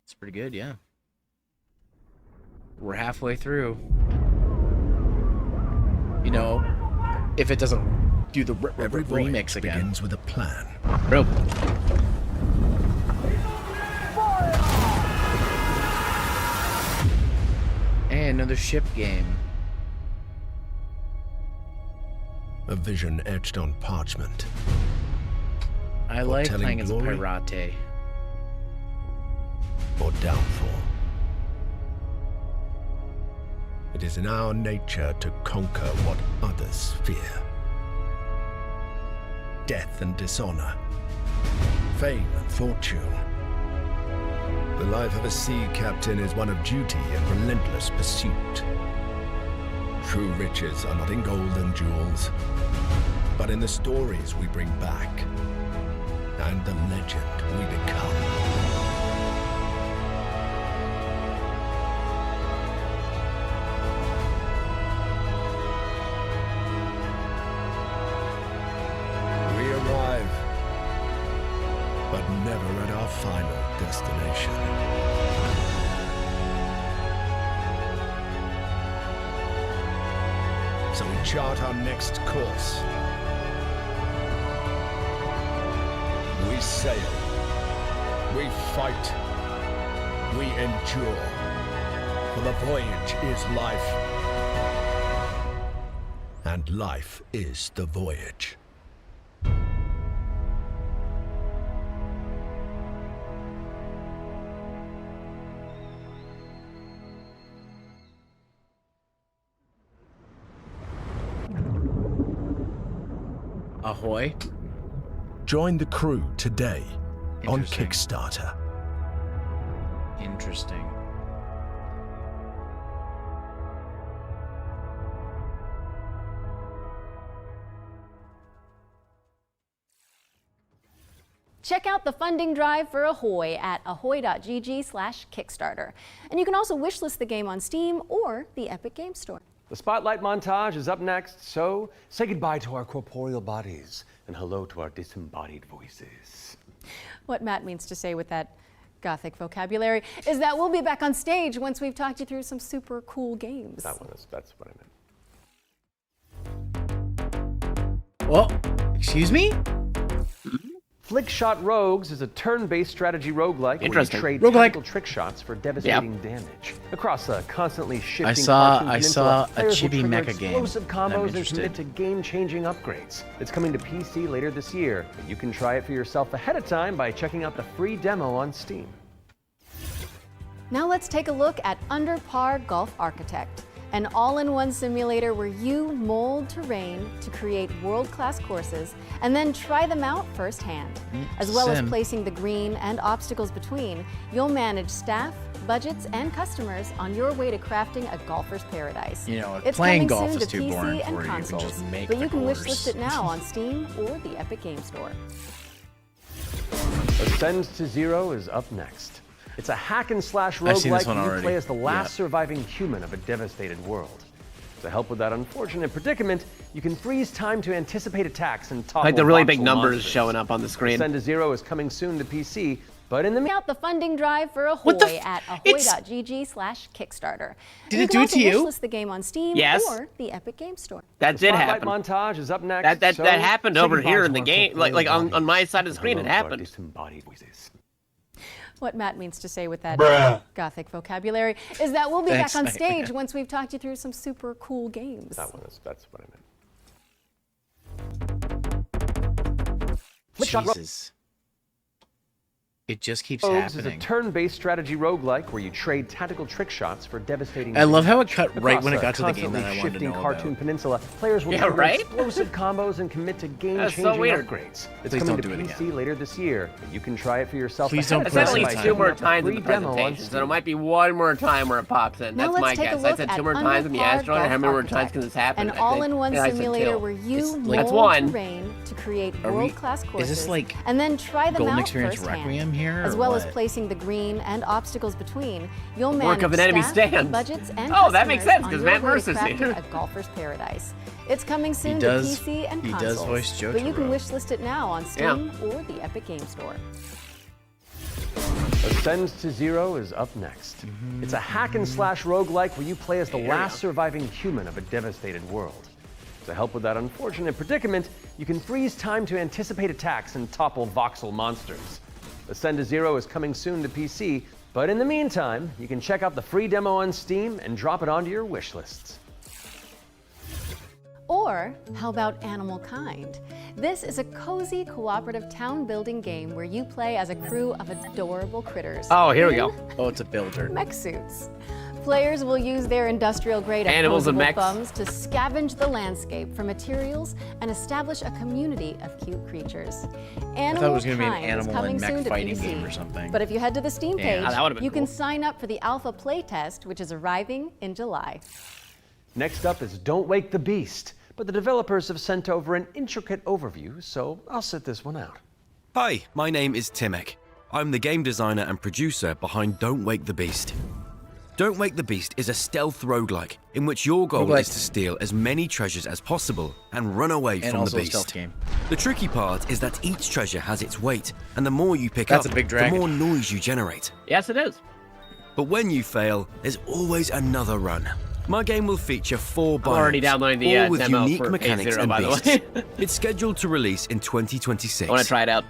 It's pretty good, yeah. We're halfway through. You know, if it doesn't do the Every remix voyage again. begins with a plan. Bro. And another ship game. A vision etched on parchment. I like telling playing as a glory. pirate. Or downfall. It is in our nature to conquer what others fear. Death and dishonor. Fame and fortune. The life of a sea captain is one of duty and relentless pursuit. True riches are not in gold and jewels, but in the stories we bring back and the legend we become. We arrive, but never at our final destination. So we chart our next course. We sail. We fight. We endure. For the voyage is life. And life is the voyage. Ahoy. Join the crew today on Kickstarter. Interesting. Check out the funding drive for Ahoy at ahoy.gg/Kickstarter. And you can also wishlist the game on Steam or the Epic Game Store. The Spotlight montage is up next, so say goodbye to our corporeal bodies and hello to our disembodied voices. What Matt means to say with that Gothic vocabulary is that we'll be back on stage once we've talked you through some super cool games. That's what I meant. Well, Excuse me? Flickshot Rogues is a turn-based strategy roguelike where you Interesting. trade Roguelike. tactical trick shots for devastating damage. Across a constantly shifting I saw cartoon peninsula, a players will chibi trigger mecha game, explosive and I'm combos and interested. commit to game-changing upgrades. It's coming to PC later this year, but you can try it for yourself ahead of time by checking out the free demo on Steam. Now let's take a look at Under Par Golf Architect, an all-in-one simulator where you mold terrain to create world-class courses and then try them out firsthand. As well as Sim. placing the green and obstacles between, you'll manage staff, budgets, and customers on your way to crafting a golfer's paradise. You know, if It's playing coming golf soon is to too PC boring and for you, you can consoles, just make but the you can course. wishlist it now on Steam or the Epic Game Store. Ascend to Zero is up next. It's a hack-and-slash I've seen this roguelike one where you already. play as the last Yep. surviving human of a devastated world. To help with that unfortunate predicament, you can freeze time to anticipate attacks and topple Like the really big voxel numbers monsters. showing up on the screen. Ascend to Zero is coming soon to PC, but in the Out the funding drive for Ahoy at ahoy.gg/Kickstarter. Did you it can do it also to you? wishlist the game on Steam Yes. or the Epic Game Store. That The did Spotlight happen. montage is up next. That so happened over signifies here in the one game, for like on bodies my side of the screen. It and hello for happened. disembodied voices. What Matt means to say with that Bruh. gothic vocabulary is that we'll be Thanks, back on Megan. stage once we've talked you through some super cool games. That's what I meant. Jesus. It just keeps Rogues happening. is a turn-based strategy roguelike where you trade tactical trick shots for devastating I love damage. how it cut right Across when it a got to the game constantly that I wanted to shifting know cartoon about. peninsula, players will Yeah, trigger right? explosive combos and commit to game-changing That's so weird. upgrades. It's Please coming don't to do it PC later this year. You can try it for yourself. Please ahead don't of I said press at time it by least time. two checking more out the times in free the demo on presentation, so Steam. there might be one more time where it pops in. Now That's let's my take a guess. I look said at two more times in the Under Astro, and I Par remember Golf times because this happened. An I think. all-in-one Yeah, I said simulator two. where you That's mold one. terrain to create Are we- world-class is courses this like and then try them Golden out Experience firsthand. Requiem here, As or well as what? placing the green and obstacles between, you'll Work manage of an enemy staff, stands. budgets, and Oh, that makes customers sense, on 'cause your Matt way to Mercer's crafting here. a golfer's paradise. It's coming soon does- to PC and he consoles, does voice but you can Jotaro. wishlist it now on Steam or the Epic Game Store. Ascend to Zero is up next. It's a hack-and-slash roguelike where you play as the last surviving human of a devastated world. To help with that unfortunate predicament, you can freeze time to anticipate attacks and topple voxel monsters. Ascend to Zero is coming soon to PC, but in the meantime, you can check out the free demo on Steam and drop it onto your wish lists. Or how about Animal Kind? This is a cozy cooperative town building game where you play as a crew of adorable critters. Oh, here we in go. Oh, it's a builder. Mech suits. Players will use their industrial-grade Animals and opposable mechs. thumbs to scavenge the landscape for materials and establish a community of cute creatures. Animal thought it was gonna be an Kind is animal coming and mech soon to fighting PC. game or something. But if you head to the Steam Yeah, page, that would've been you can cool. sign up for the alpha playtest, which is arriving in July. Next up is Don't Wake the Beast, but the developers have sent over an intricate overview, so I'll sit this one out. Hi, my name is Timek. I'm the game designer and producer behind Don't Wake the Beast. Don't Wake the Beast is a stealth roguelike in which your goal Roguelike. is to steal as many treasures as possible and run away And from the also a beast. stealth game. The tricky part is that each treasure has its weight, and the more you pick That's up, a big the dragon. more noise you generate. Yes, it is. But when you fail, there's always another run. My game will feature 4 biomes, I'm already downloading the, all with demo unique for mechanics A0, and by the beasts. way. It's scheduled to release in 2026. I want to try it out.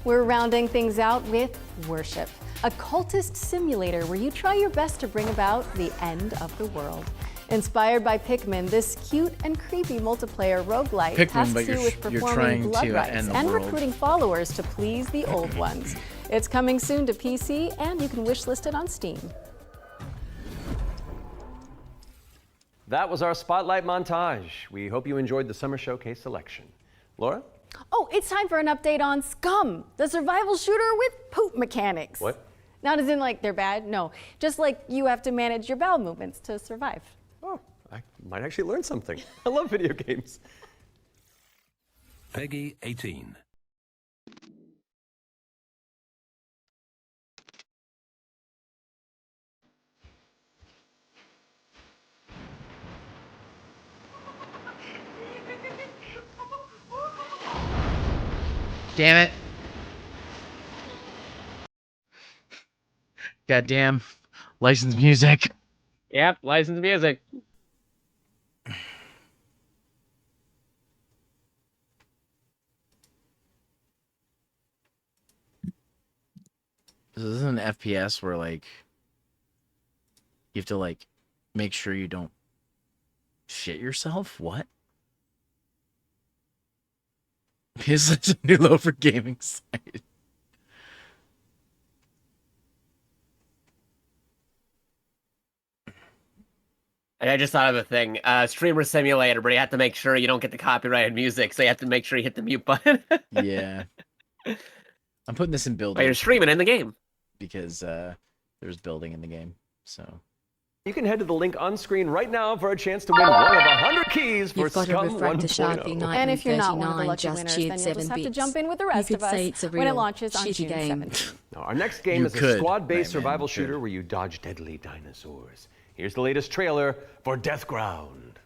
We're rounding things out with Worship, a cultist simulator where you try your best to bring about the end of the world. Inspired by Pikmin, this cute and creepy multiplayer roguelike Pikmin, tasks but you you're with trying performing blood to rites end the and world. recruiting followers to please the old ones. It's coming soon to PC, and you can wishlist it on Steam. That was our Spotlight montage. We hope you enjoyed the Summer Showcase selection. Laura? Oh, it's time for an update on Scum, the survival shooter with poop mechanics. What? Not as in like they're bad, no. Just like you have to manage your bowel movements to survive. Oh, I might actually learn something. I love video games. Peggy 18. Damn it. Goddamn. Licensed music. Yep, licensed music. This isn't an FPS where like you have to like make sure you don't shit yourself. What? It's such a new low for gaming site. I just thought of a thing. Streamer simulator, but you have to make sure you don't get the copyrighted music, so you have to make sure you hit the mute button. Yeah. I'm putting this in building. But you're streaming in the game. Because there's building in the game. So You can head to the link on screen right now for a chance to win one of 100 keys for You've got a Scum refractor shard 1.0. And if you're not one of the 39 lucky just winners, cheered then you'll 7 just have to bits. jump in with the You rest could of us say it's a when it real launches on shitty June game. 17th. Now, our next game You is a could, squad-based Nightman, survival you shooter could. where you dodge deadly dinosaurs. Here's the latest trailer for Death Ground.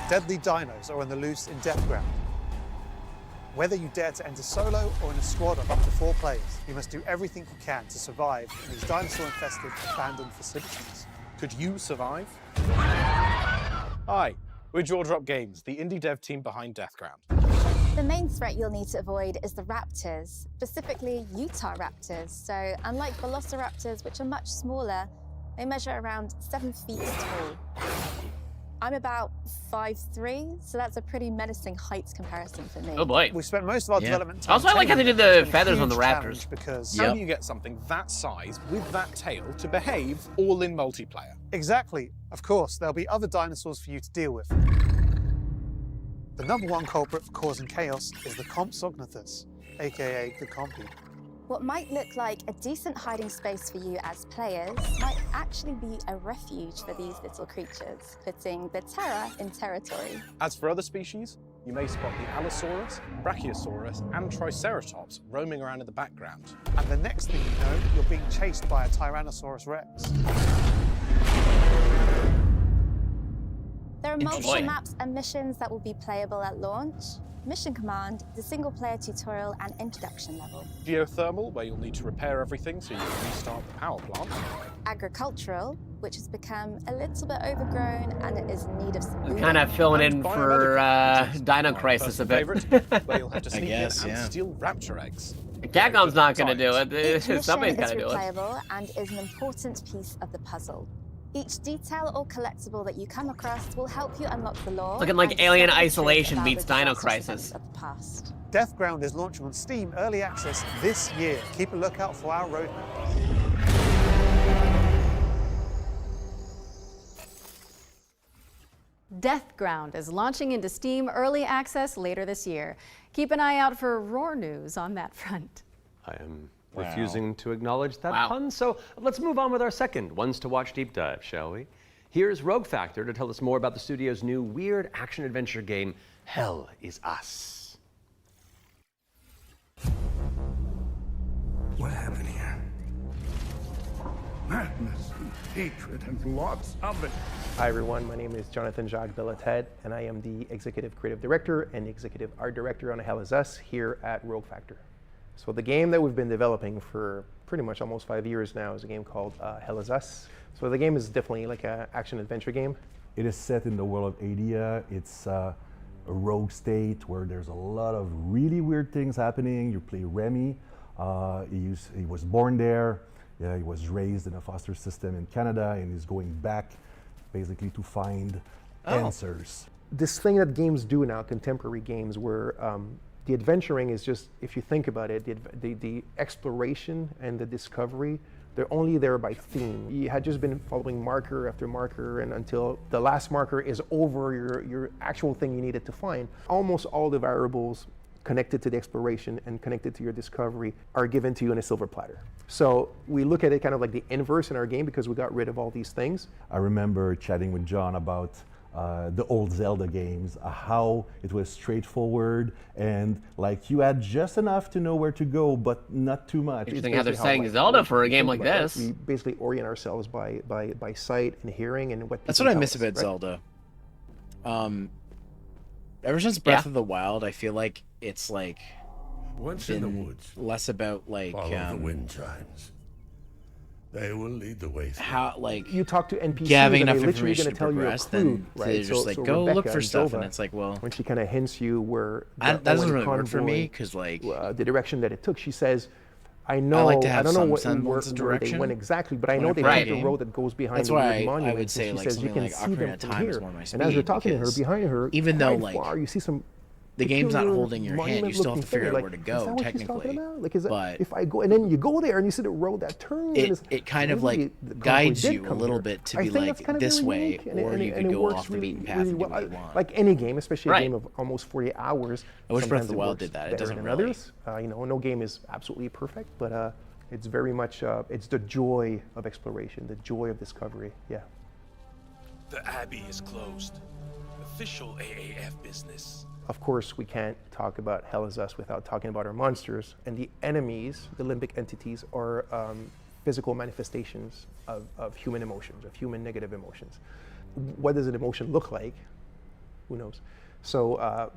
Deadly dinos are on the loose in Death Ground. Whether you dare to enter solo or in a squad of up to 4 players, you must do everything you can to survive in these dinosaur-infested, abandoned facilities. Could you survive? Hi, we're Jaw Drop Games, the indie dev team behind Deathground. The main threat you'll need to avoid is the raptors, specifically Utah raptors. So unlike velociraptors, which are much smaller, they measure around 7 feet tall. I'm about 5'3", so that's a pretty menacing height comparison for me. Oh boy. We spent most of our development time. Also, I like how they did the feathers on the raptors. Because How do you get something that size with that tail to behave all in multiplayer? Exactly. Of course, there'll be other dinosaurs for you to deal with. The #1 culprit for causing chaos is the Compsognathus, aka the Compy. What might look like a decent hiding space for you as players might actually be a refuge for these little creatures, putting the terror in territory. As for other species, you may spot the Allosaurus, Brachiosaurus, and Triceratops roaming around in the background. And the next thing you know, you're being chased by a Tyrannosaurus Rex. There are multiple Interesting. maps and missions that will be playable at launch. Mission Command, the single-player tutorial and introduction level. Geothermal, where you'll need to repair everything so you can restart the power plant. Agricultural, which has become a little bit overgrown and it is in need of some Kind of filling in for Dino Crisis a bit. Where you'll have to sneak guess, in and yeah. steal raptor eggs. Capcom's not going to do Each it. mission Somebody's is got to do it. replayable and is an important piece of the puzzle. Each detail or collectible that you come across will help you unlock the lore. Looking like and Alien discover the truth Isolation about meets the Dino disastrous Crisis. events of the past. Death Ground is launching on Steam Early Access this year. Keep a lookout for our roadmap. Death Ground is launching into Steam Early Access later this year. Keep an eye out for roar news on that front. I am refusing to acknowledge that pun, so let's move on with our second Ones to Watch deep dive, shall we? Here's Rogue Factor to tell us more about the studio's new weird action-adventure game, Hell Is Us. What happened here? Madness and hatred and lots of it. Hi everyone, my name is Jonathan Jacques Belated, and I am the Executive Creative Director and Executive Art Director on Hell Is Us here at Rogue Factor. So the game that we've been developing for pretty much almost 5 years now is a game called Hell Is Us. So the game is definitely like an action-adventure game. It is set in the world of Adia. It's a rogue state where there's a lot of really weird things happening. You play Remy. He was born there. Yeah, he was raised in a foster system in Canada, and he's going back basically to find answers. This thing that games do now, contemporary games, where the adventuring is just, if you think about it, the exploration and the discovery, they're only there by theme. You had just been following marker after marker, and until the last marker is over your actual thing you needed to find. Almost all the variables connected to the exploration and connected to your discovery are given to you on a silver platter. So we look at it kind of like the inverse in our game because we got rid of all these things. I remember chatting with John about the old Zelda games, how it was straightforward and like you had just enough to know where to go, but not too much. Interesting how they're setting Zelda for a game like this. We basically orient ourselves by sight and hearing and what. That's what I miss about Zelda. Ever since Breath of the Wild, I feel like it's like Once in the woods, less about like follow the wind chimes. They will lead the way through. how like You talk to NPCs having and enough they're literally information going to to tell you a progress, clue, then right? they're just like, go Rebecca look for and stuff, and Jova, it's like, well, when she kind of hints you where that doesn't Owen really work for me, convoy, because like the direction that it took, she says, I know, like to I have don't know some what, semblance of where they direction went exactly, but I when know I they play took a the game. road that goes behind That's the why weird I monument. would say and she like says you something can like see Ocarina them of from Time here. is more my And as speed, you're talking to her, because behind her, even though quite like far, you see some the game's not peculiar holding your hand, you still have to figure out where to monument-looking go thing. Like, is that what she's talking technically. about? Like, is that, But if I go and then you go there and you see the road that turns, and it kind of maybe like the convoy guides did you a come little here. bit to I be think like that's kind of this very way, unique, and or it- you and could it go works off the really, beaten path really and do well. what you want. Like any game, especially a Right. game of almost 40 hours. I wish Breath of sometimes the it Wild works did that. It better doesn't than really. others. You know, no game is absolutely perfect, but it's very much it's the joy of exploration, the joy of discovery. Yeah. The Abbey is closed. Official AAF business. Of course, we can't talk about Hell is Us without talking about our monsters. And the enemies, the limbic entities, are physical manifestations of human emotions, of human negative emotions. What does an emotion look like? Who knows? So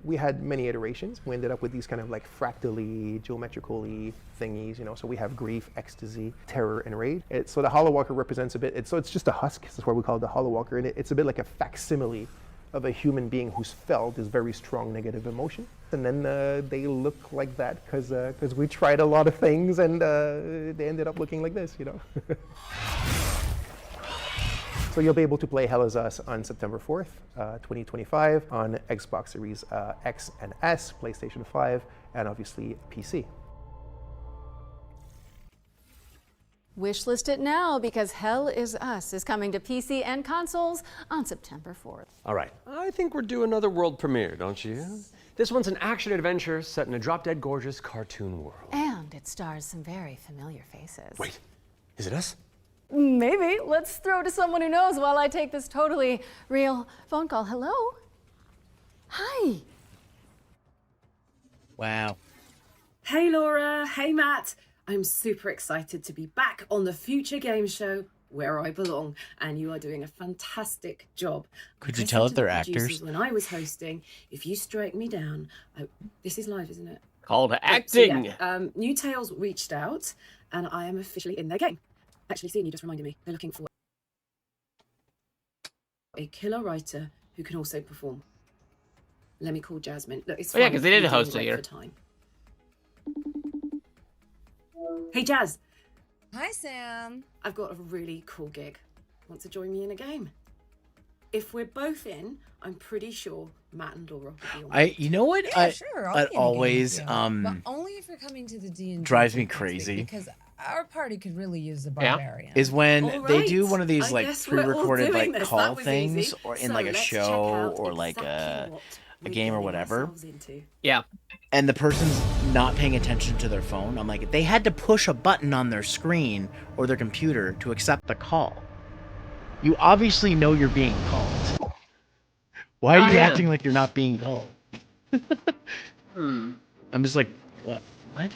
we had many iterations. We ended up with these kind of like fractally, geometrically thingies, you know. So we have grief, ecstasy, terror, and rage. So the Hollow Walker represents a bit, so it's just a husk. That's why we call it the Hollow Walker. And it's a bit like a facsimile of a human being who's felt this very strong negative emotion. And then they look like that because we tried a lot of things and they ended up looking like this, you know. So you'll be able to play Hell is Us on September 4th, 2025 on Xbox Series X and S, PlayStation 5, and obviously PC. Wishlist it now because Hell is Us is coming to PC and consoles on September 4th. All right, I think we're due another world premiere, don't you? This one's an action-adventure set in a drop-dead gorgeous cartoon world. And it stars some very familiar faces. Wait, is it us? Maybe. Let's throw to someone who knows while I take this totally real phone call. Hello? Hi. Wow. Hey Laura, hey Matt. I'm super excited to be back on the Future Game Show where I belong, and you are doing a fantastic job. Could you I tell said if to they're the actors? producers when I was hosting, if you strike me down, this is live, isn't it? Call to So, acting. yeah, New Tales reached out, and I am officially in their game. Actually, seeing you just reminded me, they're looking for a killer writer who can also perform. Let me call Jasmine. Look, it's Oh, yeah, fine. 'cause they did We're doing host it great here. for time. Hey, Jazz. Hi, Sam. I've got a really cool gig. Want to join me in a game? If we're both in, I'm pretty sure Matt and Laura will be on. You know what? Yeah, sure. I'll It be in a game always with you. But only if you're coming to the D&D drives me conference, crazy. because our party could really use the barbarian. Is when All they do right. one of these I like guess we're all pre-recorded doing like this. call That was things, easy. or in So like a let's check show out or like exactly a game or whatever. Yeah. And the person's not paying attention to their phone. I'm like, they had to push a button on their screen or their computer to accept the call. You obviously know you're being called. Why are you acting like you're not being called? I'm just like, what? What?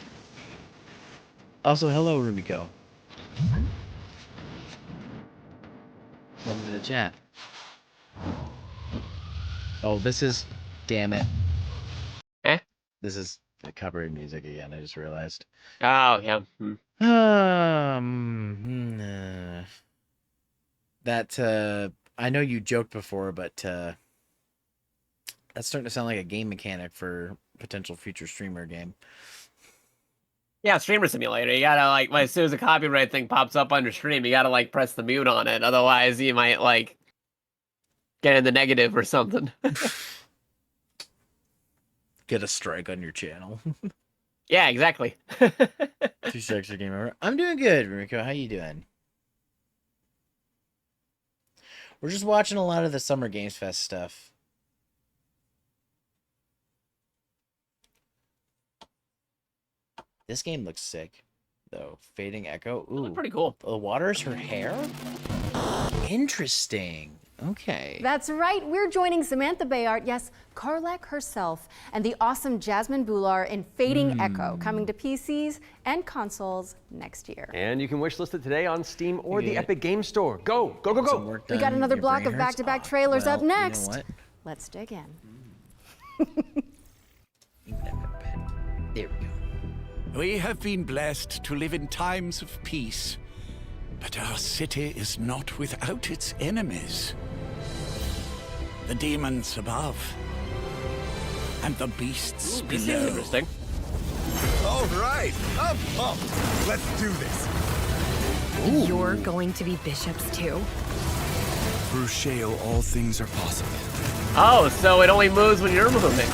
Also, hello, Rumiko. Welcome to the chat. Oh, this is... Damn it. This is the covered music again, I just realized. Oh, yeah. That, I know you joked before, but, that's starting to sound like a game mechanic for potential future streamer game. Yeah, streamer simulator. You gotta like, as soon as a copyright thing pops up on your stream, you gotta like press the mute on it. Otherwise, you might like get in the negative or something. Get a strike on your channel. Yeah, exactly. 2 strikes a game over. I'm doing good, Rumiko. How you doing? We're just watching a lot of the Summer Games Fest stuff. This game looks sick, though. Fading Echo. Ooh, pretty cool. The water is her hair? Interesting. Okay. That's right. We're joining Samantha Bayard, yes, Karlak herself, and the awesome Jasmine Bular in Fading Echo, coming to PCs and consoles next year. And you can wishlist it today on Steam or the Epic Game Store. Go, go, go, go. We got another block of back-to-back trailers up next. what? Let's dig in. We have been blessed to live in times of peace, But our city is not without its enemies. The demons above. And the beasts This below. seems interesting. All right, up, up. Let's do this. You're going to be bishops too? Through Shale, all things are possible. Oh, so it only moves when you're moving.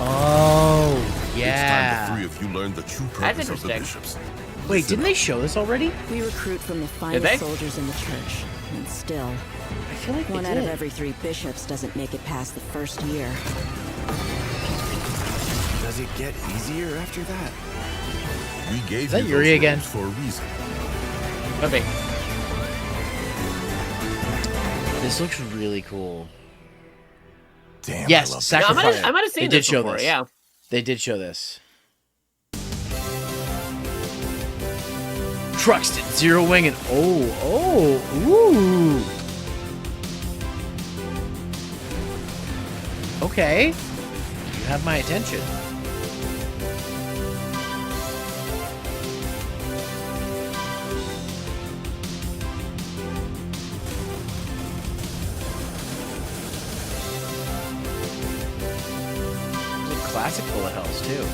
Oh, It's yeah. time the three of you learn the true That's purpose of the interesting. bishops. Wait, didn't they show this already? We recruit from the Did they? finest soldiers in the church, and still, I feel like one they out of did. every 3 bishops doesn't make it past the first year. Does it get easier after that? We gave Is that you Yuri those again? robes for a reason. Okay. This looks really cool. Damn, Yes, I love No, Sacrifice. I might have seen They did this show before, this. yeah. They did show this. Truxton, Zero Wing, and ooh. Okay. You have my attention. There's a classic bullet hells too.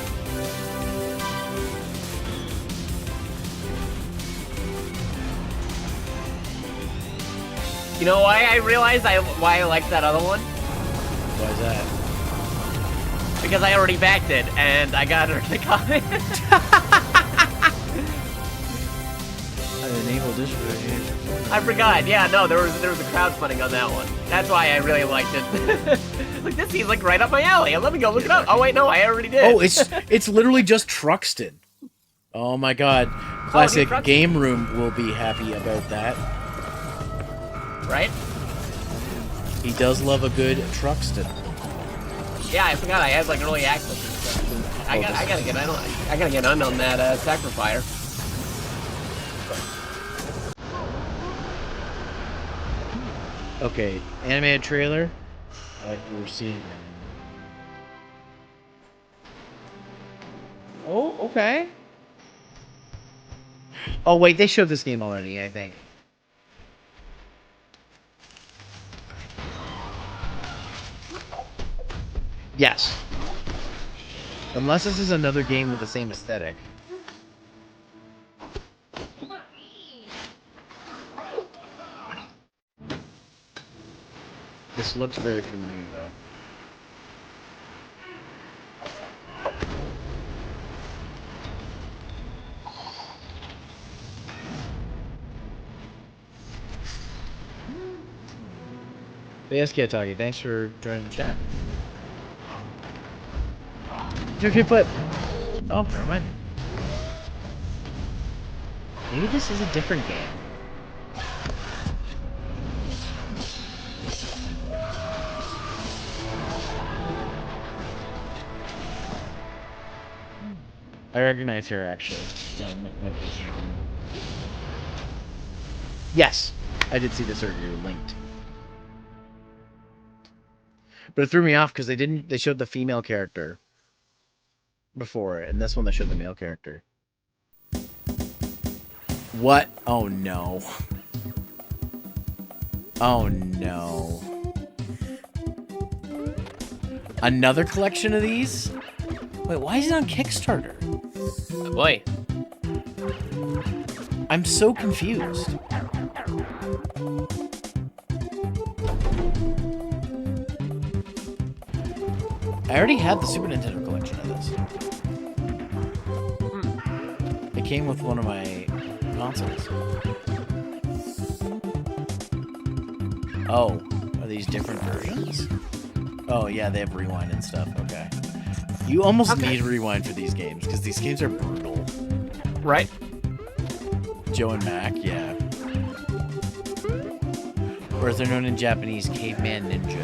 You know why I realized why I liked that other one? Why is that? Because I already backed it, and I got her to comment. I forgot. Yeah, no, there was a crowdfunding on that one. That's why I really liked it. Look, this seems like right up my alley. Let me go look it up. Oh wait, no, I already did. Oh, it's literally just Truxton. Oh my god. Classic Truxton. Game Room will be happy about that. Right? He does love a good Truxton. Yeah, I forgot I had like early access and stuff. I gotta get on that sacrifier. Okay, animated trailer. We're seeing. Oh, okay. Oh wait, they showed this game already, I think. Yes. Unless this is another game with the same aesthetic. This looks very familiar though. BSK Talkie, thanks for joining the chat. Turkey flip. Oh, never mind. Maybe this is a different game. I recognize her actually. Yes, I did see this earlier linked. But it threw me off because they showed the female character before, and this one they showed the male character. What? Oh no. Oh no. Another collection of these? Wait, why is it on Kickstarter? Oh boy. I'm so confused. I already had the Super Nintendo collection of this. It came with one of my consoles. Oh, are these different versions? Oh yeah, they have rewind and stuff. Okay. You almost need rewind for these games because these games are brutal. Right? Joe and Mac, yeah. Or as they're known in Japanese, Caveman Ninja.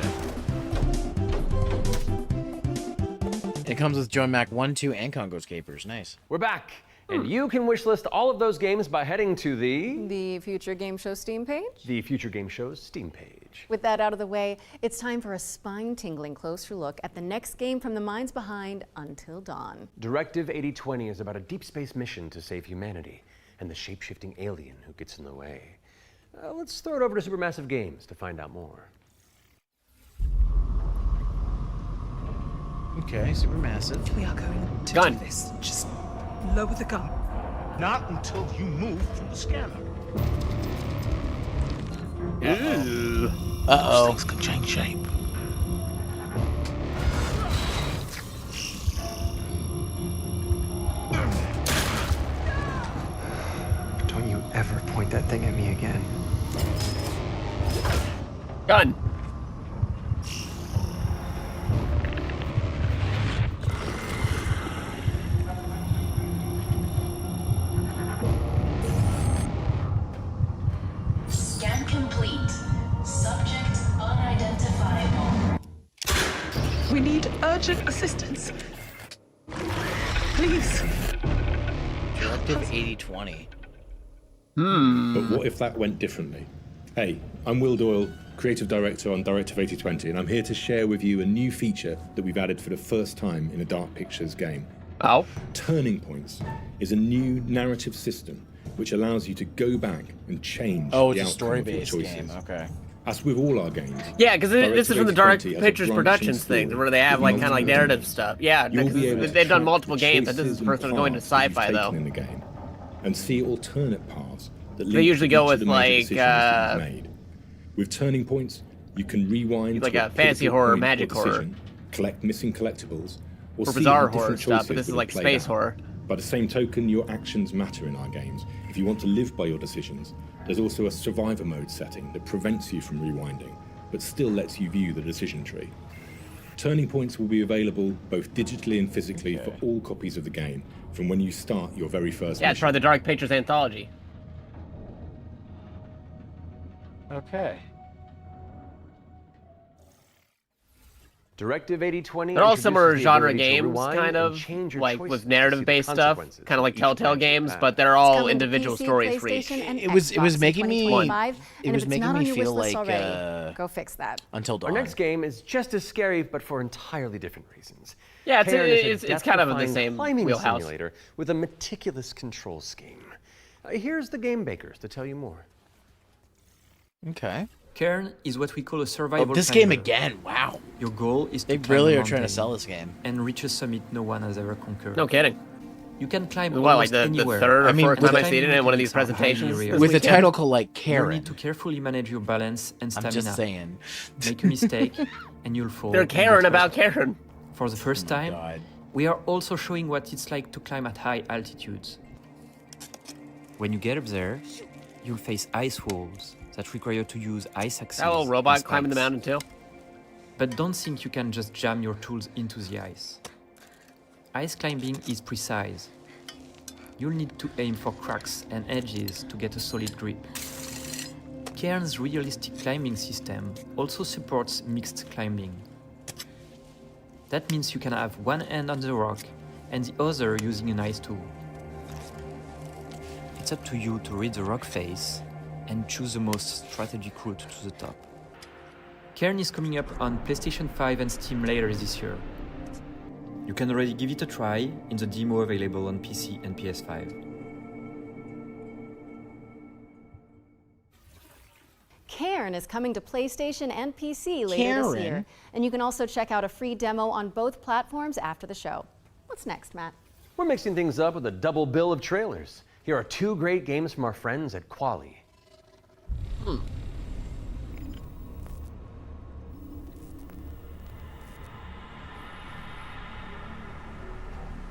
It comes with Joe and Mac 1, 2, and Congo's Capers. Nice. We're back, and you can wishlist all of those games by heading to the Future Game Show Steam page. The Future Game Show's Steam page. With that out of the way, it's time for a spine-tingling closer look at the next game from the minds behind Until Dawn. Directive 8020 is about a deep space mission to save humanity. and the shape-shifting alien who gets in the way. Let's throw it over to Supermassive Games to find out more. Okay, Supermassive. We are going to Gun. do this. Just lower the gun. Not until you move from the scanner. Uh-oh. Things could change shape. Don't you ever point that thing at me again. Gun. Scan complete. Subject unidentifiable. We need urgent assistance. Please. Directive 8020. But what if that went differently? Hey, I'm Will Doyle, Creative Director on Directive 8020, and I'm here to share with you a new feature that we've added for the first time in a Dark Pictures game. Oh. Turning Points is a new narrative system which allows you to go back and change Oh, the it's a outcome of your story-based choices. game. Okay. As with all our games. Yeah, because this is from the Dark Directive 8020 has a Pictures branching Productions thing, story where they have with like kind of like multiple narrative domains. stuff. Yeah, You'll because be able to they've done track multiple the games, but this is choices the first and one going to paths that you've sci-fi though. taken in the game, and see alternate paths that They link usually to go each of with, the major like, decisions that you've made. With Turning Points, you can rewind Like to a fantasy critical horror, point or magic horror. decision, collect missing collectibles, or Or see bizarre how horror different stuff, but choices this is would like have played space out. horror. By the same token, your actions matter in our games. If you want to live by your decisions, there's also a survivor mode setting that prevents you from rewinding, but still lets you view the decision tree. Turning Points will be available both digitally and physically for all copies of the game from when you start your very first Yeah, it's mission. part of the Dark Pictures anthology. Okay. Directive 8020. They're all similar introduces the genre ability to games, rewind kind and of change your like choices with to see narrative-based the stuff, consequences kind of like each Telltale branch of games, path. but they're It's all coming to individual PC, stories for each. PlayStation, and It was Xbox in making me 2025, it and was if it's making not me on your feel wish list like already, go fix that. Until Dawn. Our next game is just as scary, but for entirely different reasons. Yeah, Cairn is a it's kind of in the death-defying same climbing wheelhouse. simulator with a meticulous control scheme. Here's the game bakers to tell you more. Okay. Cairn is what we call a survival this game climber. again, wow. Your goal is They to climb really a are trying to mountain sell this game. and reach a summit no one has ever conquered. No kidding. You can climb What, like almost the anywhere. third or fourth time I've Climbing seen it in one of these mechanics are highly presentations? rare. This With a weekend? title called like You Karen. need to carefully manage your balance and I'm stamina. just saying. Make a mistake and you'll fall. They're and get Karen hurt. about Karen. For the first time, we are also showing what it's like to climb at high altitudes. When you get up there, you'll face ice walls that require you to use ice axes. That little and robot climbing the spikes. mountain too. But don't think you can just jam your tools into the ice. Ice climbing is precise. You'll need to aim for cracks and edges to get a solid grip. Cairn's realistic climbing system also supports mixed climbing. That means you can have one hand on the rock and the other using an ice tool. It's up to you to read the rock face and choose the most strategic route to the top. Cairn is coming up on PlayStation 5 and Steam later this year. You can already give it a try in the demo available on PC and PS5. Cairn is coming to PlayStation and PC later this year. Karen? And you can also check out a free demo on both platforms after the show. What's next, Matt? We're mixing things up with a double bill of trailers. Here are two great games from our friends at Quali.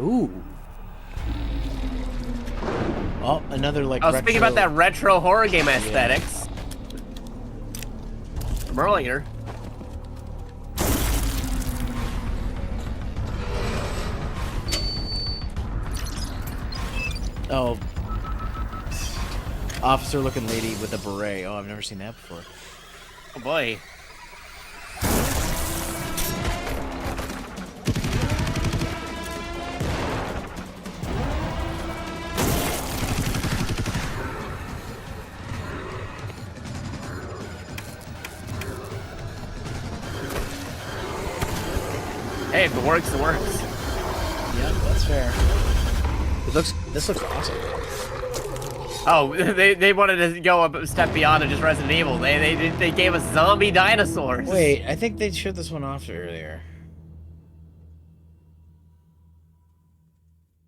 Ooh. Oh, another like. I was thinking about that retro horror game aesthetics. From earlier. Oh. Officer looking lady with a beret. Oh, I've never seen that before. Oh boy. Hey, if it works, it works. Yeah, that's fair. This looks awesome. Oh, they wanted to go a step beyond and just Resident Evil. They gave us zombie dinosaurs. Wait, I think they showed this one off earlier.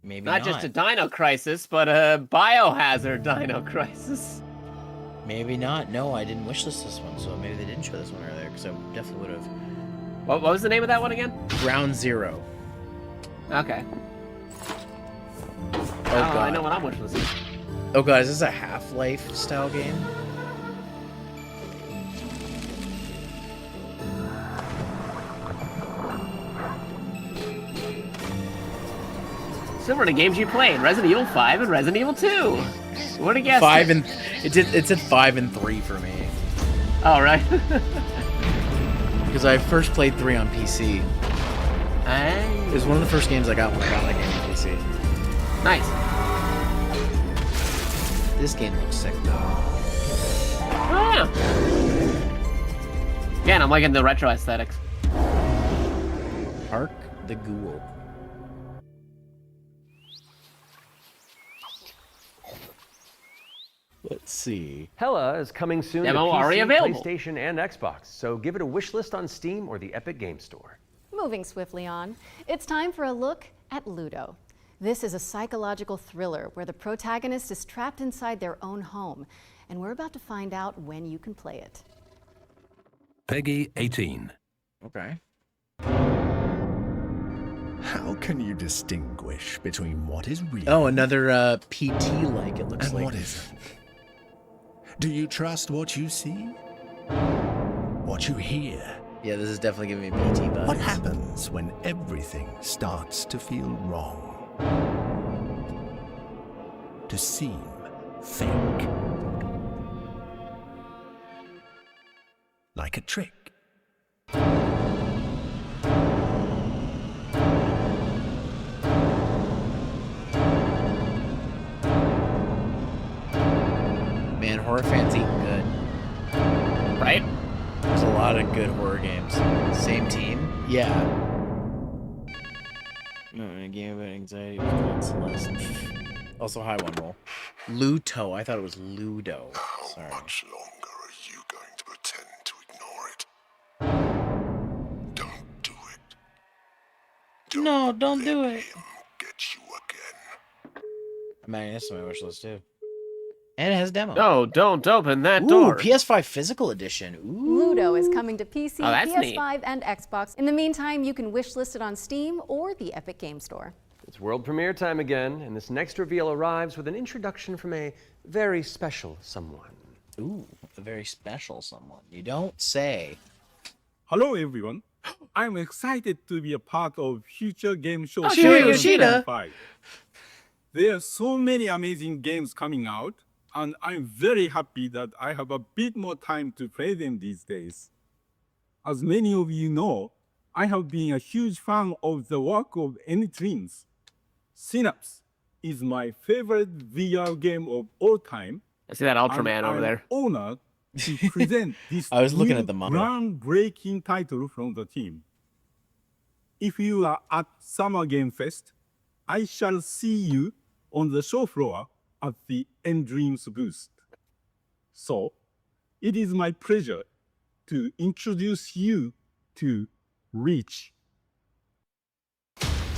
Maybe not just a Dino Crisis, but a Biohazard Dino Crisis. Maybe not. No, I didn't wishlist this one, so maybe they didn't show this one earlier, because I definitely would have. What was the name of that one again? Ground Zero. Okay. Oh god. I know what I'm wishlisting. Oh god, is this a Half-Life style game? Similar to games you played, Resident Evil 5 and Resident Evil 2. What a guess. 5 and it said 5 and 3 for me. Oh right. Because I first played 3 on PC. It was one of the first games I got when I got my game on PC. Nice. This game looks sick though. Oh yeah. Again, I'm liking the retro aesthetics. Park the Ghoul. Let's see. Hella is coming soon Demo to already PC, available. PlayStation, and Xbox, so give it a wish list on Steam or the Epic Game Store. Moving swiftly on, it's time for a look at Ludo. This is a psychological thriller where the protagonist is trapped inside their own home, and we're about to find out when you can play it. Peggy 18. Okay. How can you distinguish between what is real? Oh, another PT-like, it looks and like. what isn't? Do you trust what you see? What you hear? Yeah, this is definitely giving me PT vibes. What happens when everything starts to feel wrong? To seem fake? Like a trick? Man, horror fans eating good. Right? There's a lot of good horror games. Same team? Yeah. No, in a game about anxiety was called Celeste. Also high one roll. Luto. I thought it was Ludo. Sorry. How much longer are you going to pretend to ignore it? Don't do it. No, don't do it. Get you again. I'm adding this to my wish list too. And it has demo. No, don't open that Ooh, door. PS5 physical edition. Ooh. Ludo is coming to PC, Oh, that's PS5, and Xbox. In the meantime, you can wishlist it on Steam or the Epic Game Store. It's world premiere time again, and this next reveal arrives with an introduction from a very special someone. Ooh, a very special someone. You don't say. Hello, everyone. I'm excited to be a part of future game show. Shuya Yoshida. 5. There are so many amazing games coming out, and I'm very happy that I have a bit more time to play them these days. As many of you know, I have been a huge fan of the work of Anytreans. Synapse is my favorite VR game of all time. I see that Ultraman over there. I'm honored to present this I was looking new at the manga. groundbreaking title from the team. If you are at Summer Game Fest, I shall see you on the show floor at the Dreams booth. So, it is my pleasure to introduce you to Reach.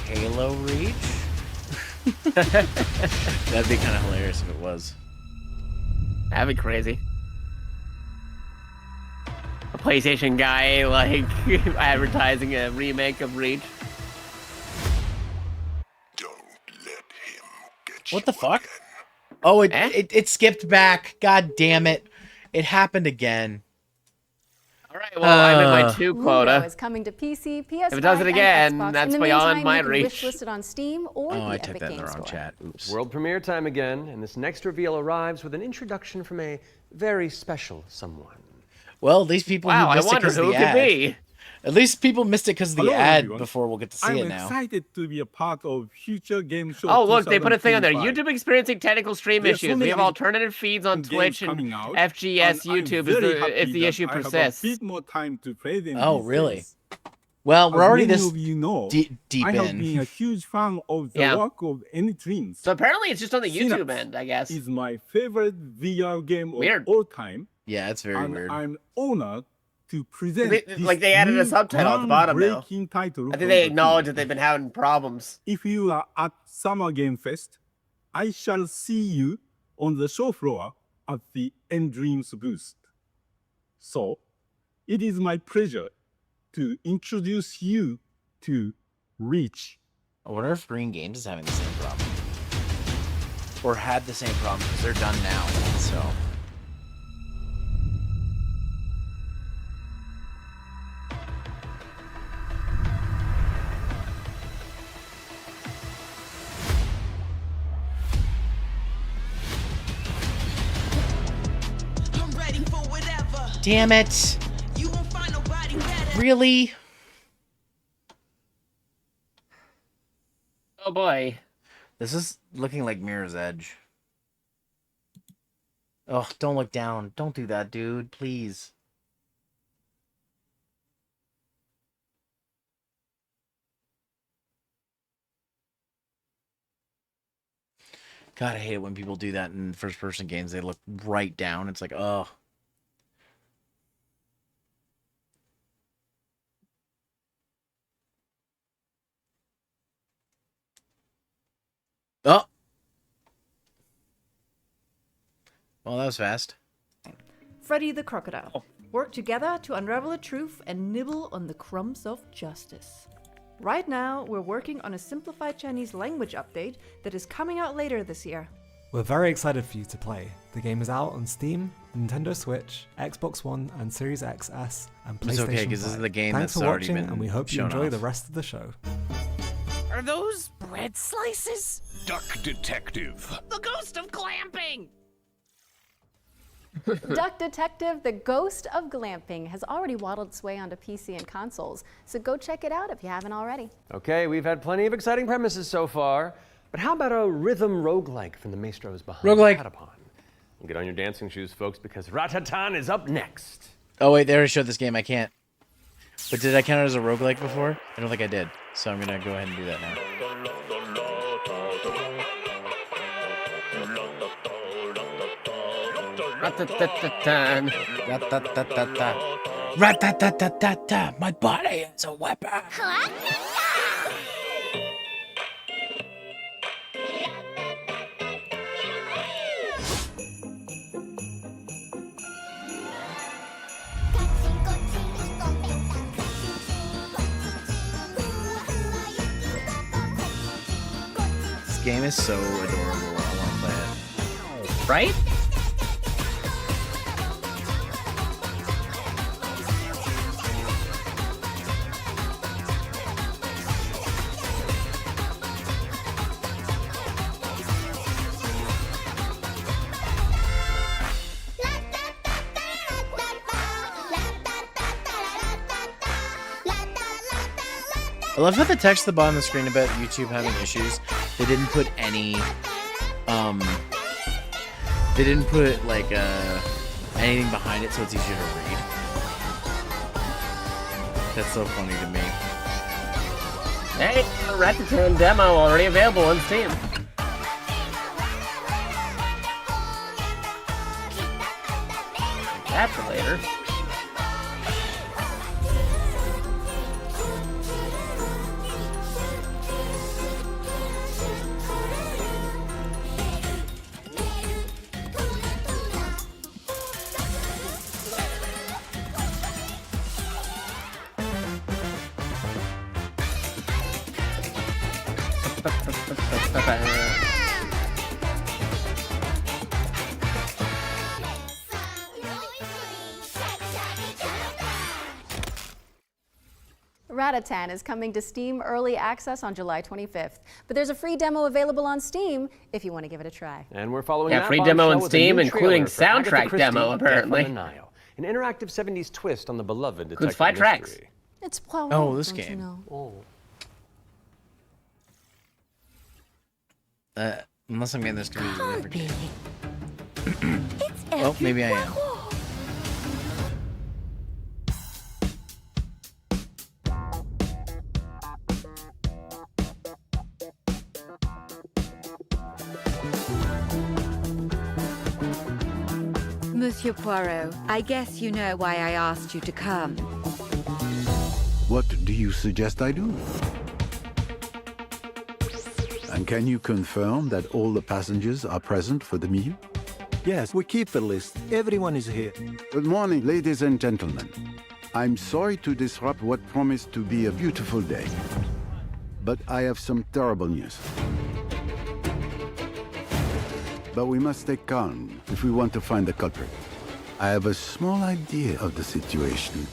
Halo Reach? That'd be kind of hilarious if it was. That'd be crazy. A PlayStation guy, like, advertising a remake of Reach. What the fuck? Oh, it skipped back. God damn it. It happened again. All right, well, I'm in my 2 Ludo quota. is coming to PC, PS5, If it does it again, and Xbox. that's In the beyond meantime, my you can reach. wishlist it on Steam or Oh, the I Epic typed that in Game the wrong Store. chat. Oops. World premiere time again, and this next reveal arrives with an introduction from a very special someone. Well, these people Wow, who I missed it wonder because of who the it could ad. be. At least people missed it because of the Hello, ad everyone. before we'll get to see I'm it now. excited to be a part of future game show. Oh, look, they put a thing on there. 2025. YouTube experiencing technical stream There are so issues. We many have alternative feeds on games Twitch and coming out, FGS and I'm YouTube very happy if the that issue I have persists. a bit more time to play them Oh, these really? days. Well, we're As already many this of you know, deep I have in. been a huge fan of the Yeah. work of Any Dreams. So apparently it's just on the YouTube Synapse end, I guess. is my favorite VR game Weird. of all time. Yeah, it's very and weird. I'm honored to present this Like they added a new subtitle at the bottom now. groundbreaking title I from think they the acknowledge team. that they've been having problems. If you are at Summer Game Fest, I shall see you on the show floor at the End Dreams booth. So, it is my pleasure to introduce you to Reach. I wonder if Green Games is having the same problem. Or had the same problem, because they're done now, so... Damn it! Really? Oh boy. This is looking like Mirror's Edge. Oh, don't look down. Don't do that, dude. Please. God, I hate it when people do that in first-person games. They look right down. It's like, oh. Oh! Well, that was fast. Freddy the Crocodile. Work together to unravel the truth and nibble on the crumbs of justice. Right now, we're working on a simplified Chinese language update that is coming out later this year. We're very excited for you to play. The game is out on Steam, Nintendo Switch, Xbox One and Series XS, and PlayStation It's okay, 'cause this is 5. the game Thanks that's for already watching, been and we hope you shown enjoy off. the rest of the show. Are those bread slices? Duck Detective. The ghost of glamping! Duck Detective, the Ghost of Glamping, has already waddled its way onto PC and consoles, so go check it out if you haven't already. Okay, we've had plenty of exciting premises so far, but how about a rhythm roguelike from the maestros behind Roguelike. Patapon? Well, get on your dancing shoes, folks, because Ratatan is up next. Oh, wait, they already showed this game. I can't. But did I count it as a roguelike before? I don't think I did. So I'm going to go ahead and do that now. Rat-tat-tat-tat-tan. Rat-tat-tat-tat-tat. Rat-tat-tat-tat-tat. My body is a weapon. This game is so adorable. I want to play it. Right? I love how the text at the bottom of the screen about YouTube having issues. They didn't put any, they didn't put like anything behind it, so it's easier to read. That's so funny to me. Hey, a Rat-tat-tan demo already available on Steam. That for later. Ratatan is coming to Steam Early Access on July 25th, but there's a free demo available on Steam if you want to give it a try. And we're following Yeah, that free demo bombshell on with a Steam, new including trailer for Agatha soundtrack Christie, demo, Death apparently. on the Nile, an interactive 70s twist on the beloved Includes detective 5 tracks. mystery. It's Poirot, Oh, this don't you game. know? Unless I'm getting this confused. Oh, maybe I am. Monsieur Poirot, I guess you know why I asked you to come. What do you suggest I do? And can you confirm that all the passengers are present for the meal? Yes, we keep the list. Everyone is here. Good morning, ladies and gentlemen. I'm sorry to disrupt what promised to be a beautiful day, but I have some terrible news. But we must stay calm if we want to find the culprit. I have a small idea of the situation.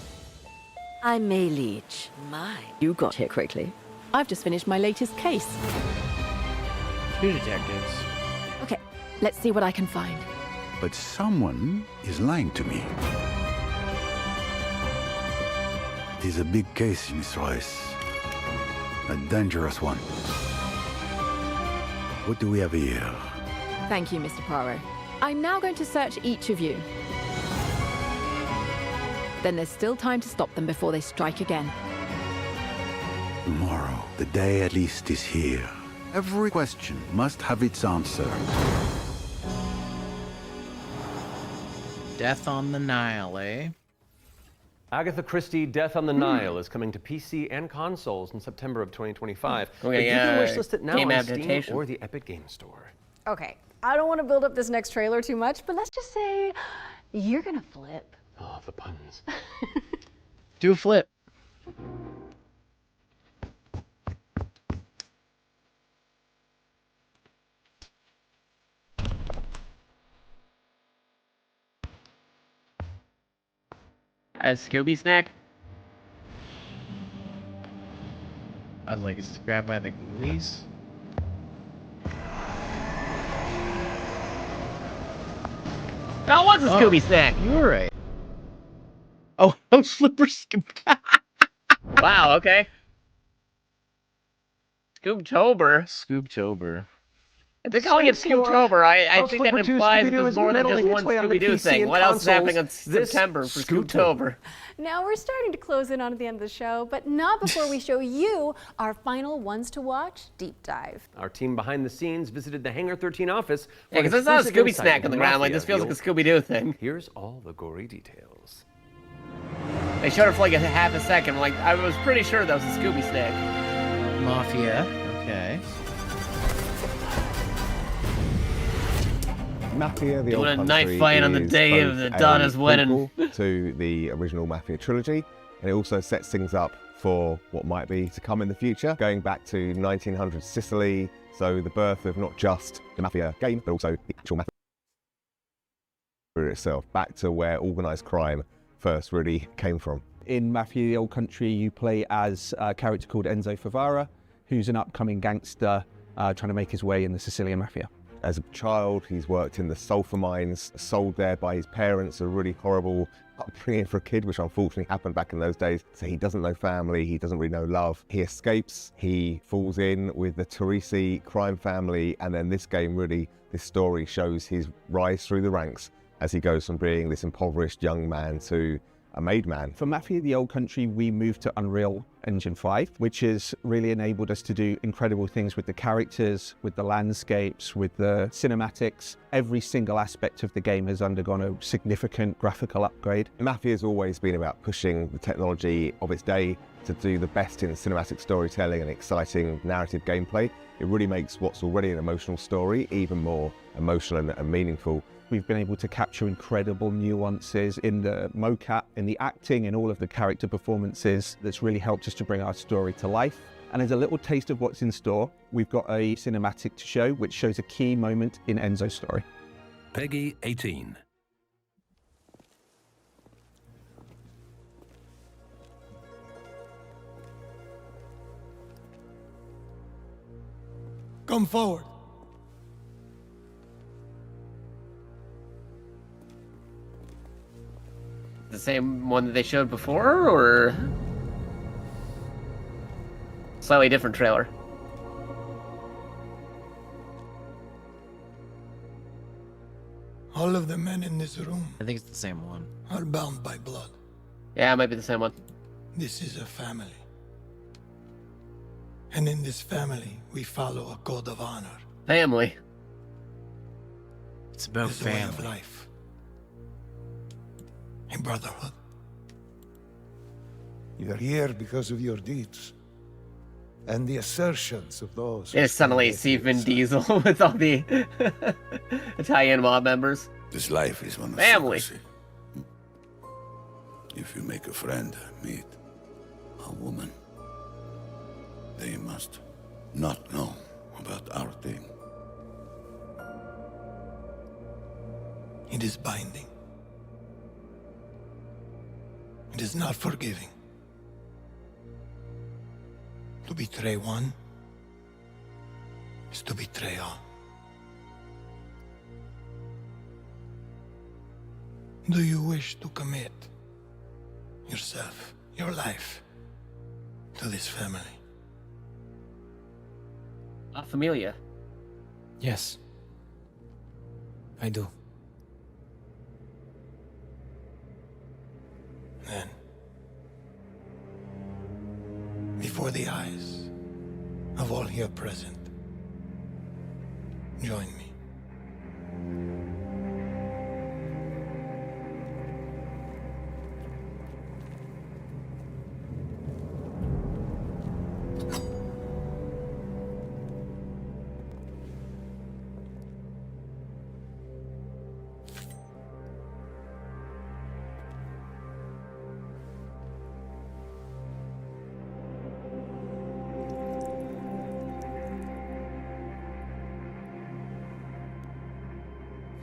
I'm May Leach. My, you got here quickly. I've just finished my latest case. 2 detectives. Okay, let's see what I can find. But someone is lying to me. It is a big case, Miss Royce. A dangerous one. What do we have here? Thank you, Mr. Poirot. I'm now going to search each of you. Then there's still time to stop them before they strike again. Tomorrow, the day at least is here. Every question must have its answer. Death on the Nile, eh? Agatha Christie, Death on the Nile is coming to PC and consoles in September of 2025. Okay, You can wish list it now game on Steam adaptation. or the Epic Game Store. Okay, I don't want to build up this next trailer too much, but let's just say you're gonna flip. Oh, the puns. Do a flip. A Scooby snack? I was like, is this grabbed by the ghoulies? That was a Scooby snack. You were right. Oh, Slipper Scoob. Wow, okay. Scoobtober. Scoobtober. If they're calling it Scoobtober, I think that Slipper 2 implies Scooby-Doo there's is more than meddling just its one way onto the Scooby-Doo PC thing. and What else is happening on consoles this September for Scoobtober? Scoobtober? Now we're starting to close in on the end of the show, but not before we show you our final ones to watch deep dive. Our team behind the scenes visited the Hangar 13 office. for Yeah, because an I saw a exclusive Scooby insight snack into on the ground. Like, Mafia, this feels the like a old- Scooby-Doo thing. Here's all the gory details. They showed it for like a half a second. Like, I was pretty sure that was a Scooby snack. Mafia. Okay. Mafia, the Doing Old a knife Country fight on the is day both of the a Donna's wedding. prequel to the original Mafia trilogy, and it also sets things up for what might be to come in the future, going back to 1900 Sicily, so the birth of not just the Mafia game, but also the actual Mafia itself, back to where organised crime first really came from. In Mafia the Old Country, you play as a character called Enzo Favara, who's an upcoming gangster trying to make his way in the Sicilian Mafia. As a child, he's worked in the sulfur mines, sold there by his parents, a really horrible upbringing for a kid, which unfortunately happened back in those days. So he doesn't know family, he doesn't really know love. He escapes, he falls in with the Teresi crime family, and then this game really, this story shows his rise through the ranks as he goes from being this impoverished young man to a made man. For Mafia the Old Country, we moved to Unreal Engine 5, which has really enabled us to do incredible things with the characters, with the landscapes, with the cinematics. Every single aspect of the game has undergone a significant graphical upgrade. Mafia's always been about pushing the technology of its day to do the best in cinematic storytelling and exciting narrative gameplay. It really makes what's already an emotional story even more emotional and meaningful. We've been able to capture incredible nuances in the mocap, in the acting, in all of the character performances that's really helped us to bring our story to life. And as a little taste of what's in store, we've got a cinematic to show which shows a key moment in Enzo's story. Peggy 18. Come forward. The same one that they showed before, or slightly different trailer? All of the men in this room I think it's the same one. are bound by blood. Yeah, it might be the same one. This is a family. And in this family, we follow a code of honor. Family. It's about It's a way of family. life. a brotherhood. You are here because of your deeds and the assertions of those. And suddenly see Vin Diesel with all the Italian mob members. This life is one of family. secrecy. If you make a friend, meet a woman, they must not know about our thing. It is binding. It is not forgiving. To betray one is to betray all. Do you wish to commit yourself, your life, to this family? La Familia. Yes. I do. Then, before the eyes of all here present, join me.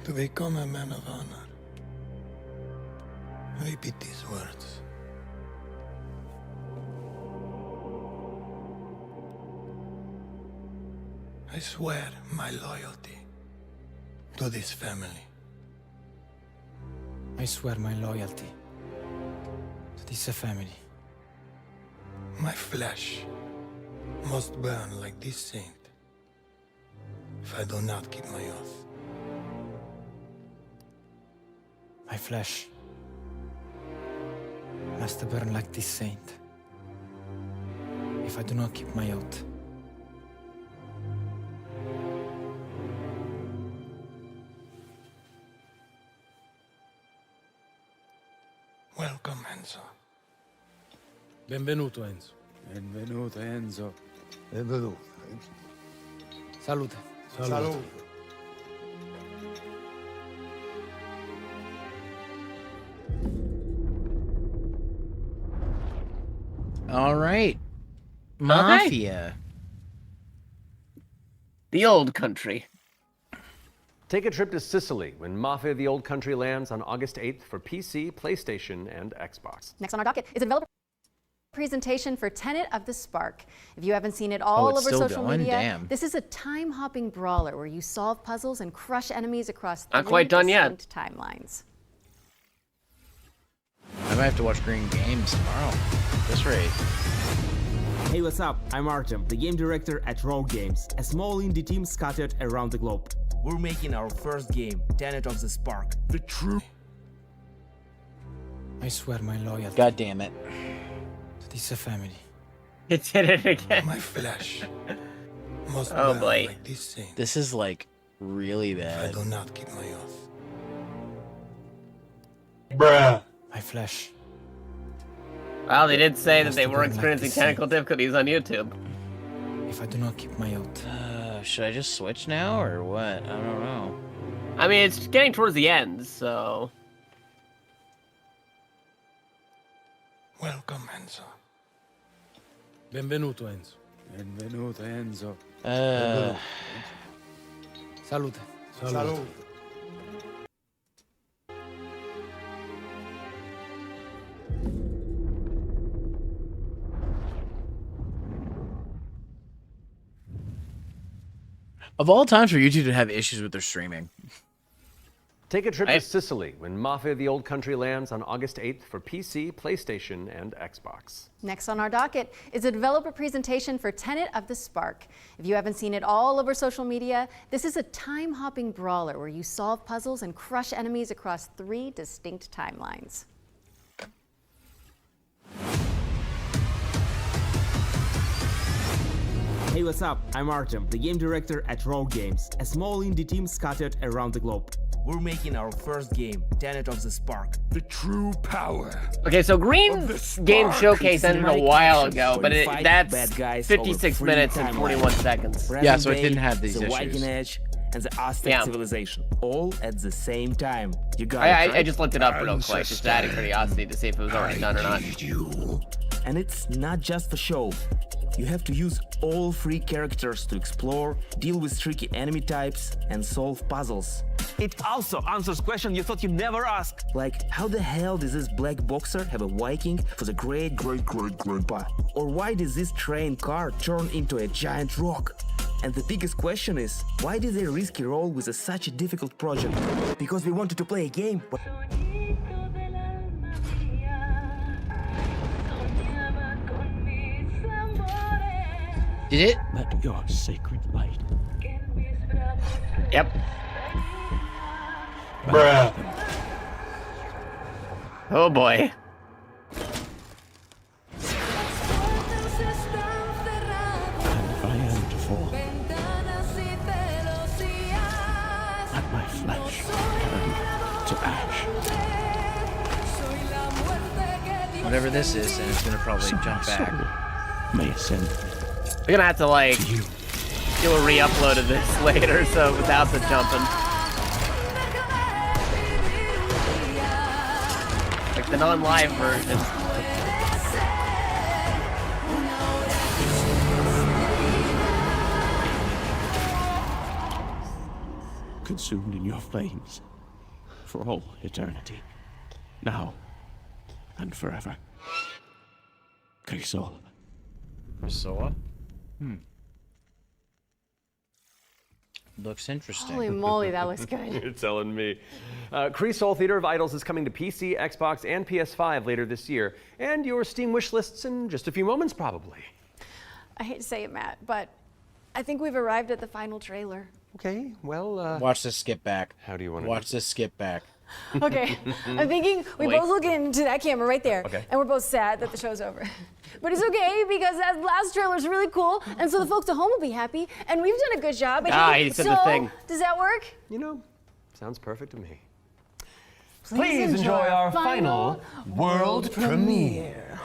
To become a man of honor, repeat these words. I swear my loyalty to this family. I swear my loyalty to this family. My flesh must burn like this saint if I do not keep my oath. My flesh must burn like this saint if I do not keep my oath. Welcome, Enzo. Benvenuto, Enzo. Benvenuto, Enzo. Benvenuto. Salute. Salute. All right. Mafia. The old country. Take a trip to Sicily when Mafia the Old Country lands on August 8th for PC, PlayStation, and Xbox. Next on our docket is a developer presentation for Tenet of the Spark. If you haven't seen it all it's over still social going? media, Damn. this is a time-hopping brawler where you solve puzzles and crush enemies across Not three quite done yet. distinct timelines. I might have to watch Green Games tomorrow. At this rate. Hey, what's up? I'm Artem, the game director at Rogue Games, a small indie team scattered around the globe. We're making our first game, Tenet of the Spark. The true. I swear my loyalty God damn it. to this family. It did it again. My flesh must Oh, burn boy. like this saint This is like really if I bad. do not keep my oath. My flesh. Well, they did say that they Must were have been like experiencing this technical difficulties on YouTube. If I do not keep my oath. Should I just switch now or what? I don't know. I mean, it's getting towards the end, so... Welcome, Enzo. Benvenuto, Enzo. Benvenuto, Enzo. Salute. Salute. Of all times for YouTube to have issues with their streaming. Take a trip to Sicily when Mafia the Old Country lands on August 8th for PC, PlayStation, and Xbox. Next on our docket is a developer presentation for Tenet of the Spark. If you haven't seen it all over social media, this is a time-hopping brawler where you solve puzzles and crush enemies across three distinct timelines. Hey, what's up? I'm Artem, the game director at Rogue Games, a small indie team scattered around the globe. we're making our first game, Tenet of the Spark. The true power. Okay, so Green's game showcase ended a while ago, but that's 56 minutes and 41 seconds. Yeah, so it didn't have these the issues. Viking Age and the Aztec civilization, all at the same time. You got it, I right? just looked it up real quick, just out of curiosity to see if it was already done or not. And it's not just for show. You have to use all 3 characters to explore, deal with tricky enemy types, and solve puzzles. It also answers questions you thought you'd never ask. Like, how the hell does this black boxer have a Viking for the great-great-great-grandpa? Or why does this train car turn into a giant rock? And the biggest question is, why did they risk a role with such a difficult project? Because we wanted to play a game. Did it? Let your sacred light. Yep. Bruh. Oh boy. And I am to fall. Let my flesh turn to ash. Whatever this is, and it's gonna probably jump back. May ascend. We're gonna have to like do a re-upload of this later, so without the jumping. Like the non-live version. Consumed in your flames for all eternity, now and forever. Crisol. Priscilla? Looks interesting. Holy moly, that looks good. You're telling me. Crisol Theater of Idols is coming to PC, Xbox, and PS5 later this year, and your Steam wish lists in just a few moments, probably. I hate to say it, Matt, but I think we've arrived at the final trailer. Okay, well, Watch this skip back. How do you want to watch this skip back? Okay, I'm thinking we Wait. both look into that camera right there, Okay. and we're both sad that the show's over. But it's okay because that last trailer's really cool, and so the folks at home will be happy, and we've done a good job. I think. he said so, the thing. Does that work? You know, sounds perfect to me. Please enjoy our final world premiere.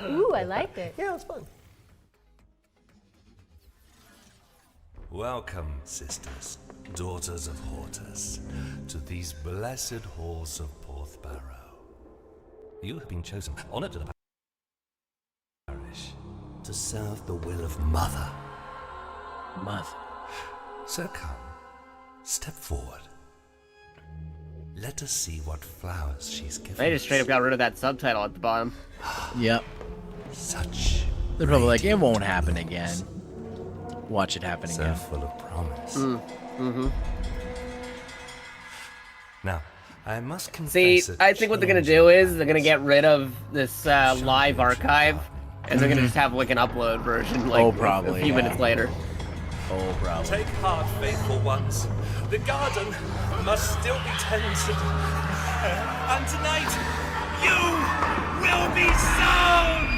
Ooh, I liked it. Yeah, it's fun. Welcome, sisters, daughters of Hortus, to these blessed halls of Porthbarrow. You have been chosen, honored to the parish, to serve the will of Mother. Mother. So come, step forward. Let us see what flowers she's given. They just straight up got rid of that subtitle at the bottom. Yep. Such. They're probably like, it won't happen again. Watch it happen So again. full of promise. Mm-hmm. Now, I must confess. See, it I think what they're gonna do is they're gonna get rid of this live archive, and they're gonna just have like an upload version, like probably, a few minutes later. Oh, probably. Take heart, faithful ones. The garden must still be tended. And tonight, you will be sown!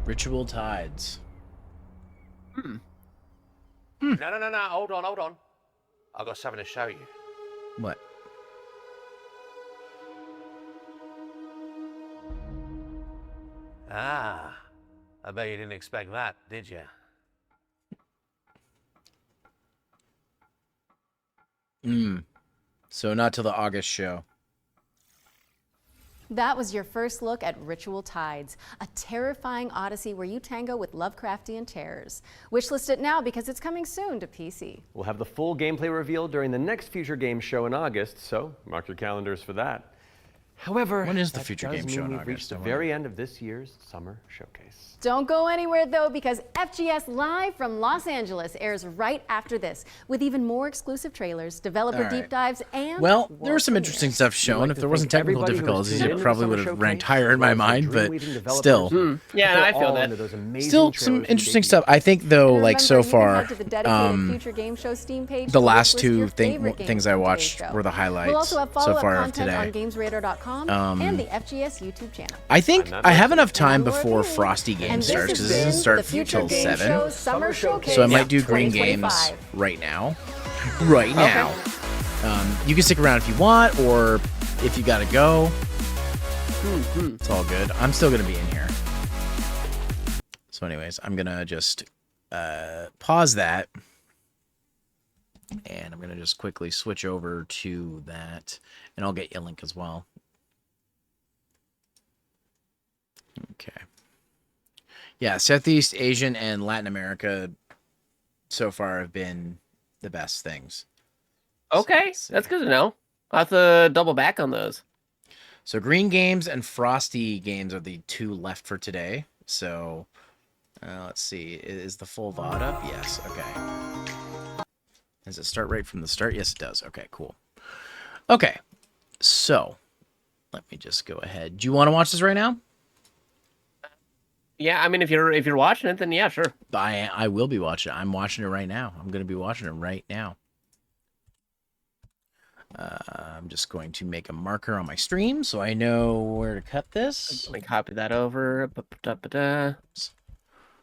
Ritual Tides. No, hold on. I've got something to show you. What? Ah, I bet you didn't expect that, did you? So not till the August show. That was your first look at Ritual Tides, a terrifying odyssey where you tango with Lovecraftian terrors. Wishlist it now because it's coming soon to PC. We'll have the full gameplay revealed during the next Future Games show in August, so mark your calendars for that. However, when is the that Future does Game mean Show in we've August? reached the I wonder. very end of this year's summer showcase. Don't go anywhere though, because FGS Live from Los Angeles airs right after this, with even more exclusive trailers, developer All right. deep dives, and Well, there world was some interesting stuff shown. If there wasn't technical difficulties, it probably would have ranked higher in my mind, but still. Yeah, no, I feel that. Still some interesting stuff. I think though, like so far, Future Game Show Steam page the to last list your two favorite things games I from watched today's show. were the highlights We'll also have so follow-up far of content on today. GamesRadar.com and the FGS YouTube channel. I think I have enough time Laura before Green. Frosty And Games this starts has because it doesn't been start the Future till Game 7. Show Summer Showcase So I might do Green Games 2025. right now. Right now. You can stick around if you want, or if you gotta go. It's all good. I'm still gonna be in here. So anyways, I'm gonna just pause that. And I'm gonna just quickly switch over to that. And I'll get you a link as well. Okay. Yeah, Southeast Asian and Latin America so far have been the best things. Okay, that's good to know. I'll have to double back on those. So Green Games and Frosty Games are the two left for today. So let's see. Is the full VOD up? Yes. Okay. Does it start right from the start? Yes, it does. Okay, cool. Okay. So let me just go ahead. Do you want to watch this right now? Yeah, I mean, if you're watching it, then yeah, sure. I will be watching it. I'm watching it right now. I'm going to be watching it right now. I'm just going to make a marker on my stream so I know where to cut this. Let me copy that over. Oops.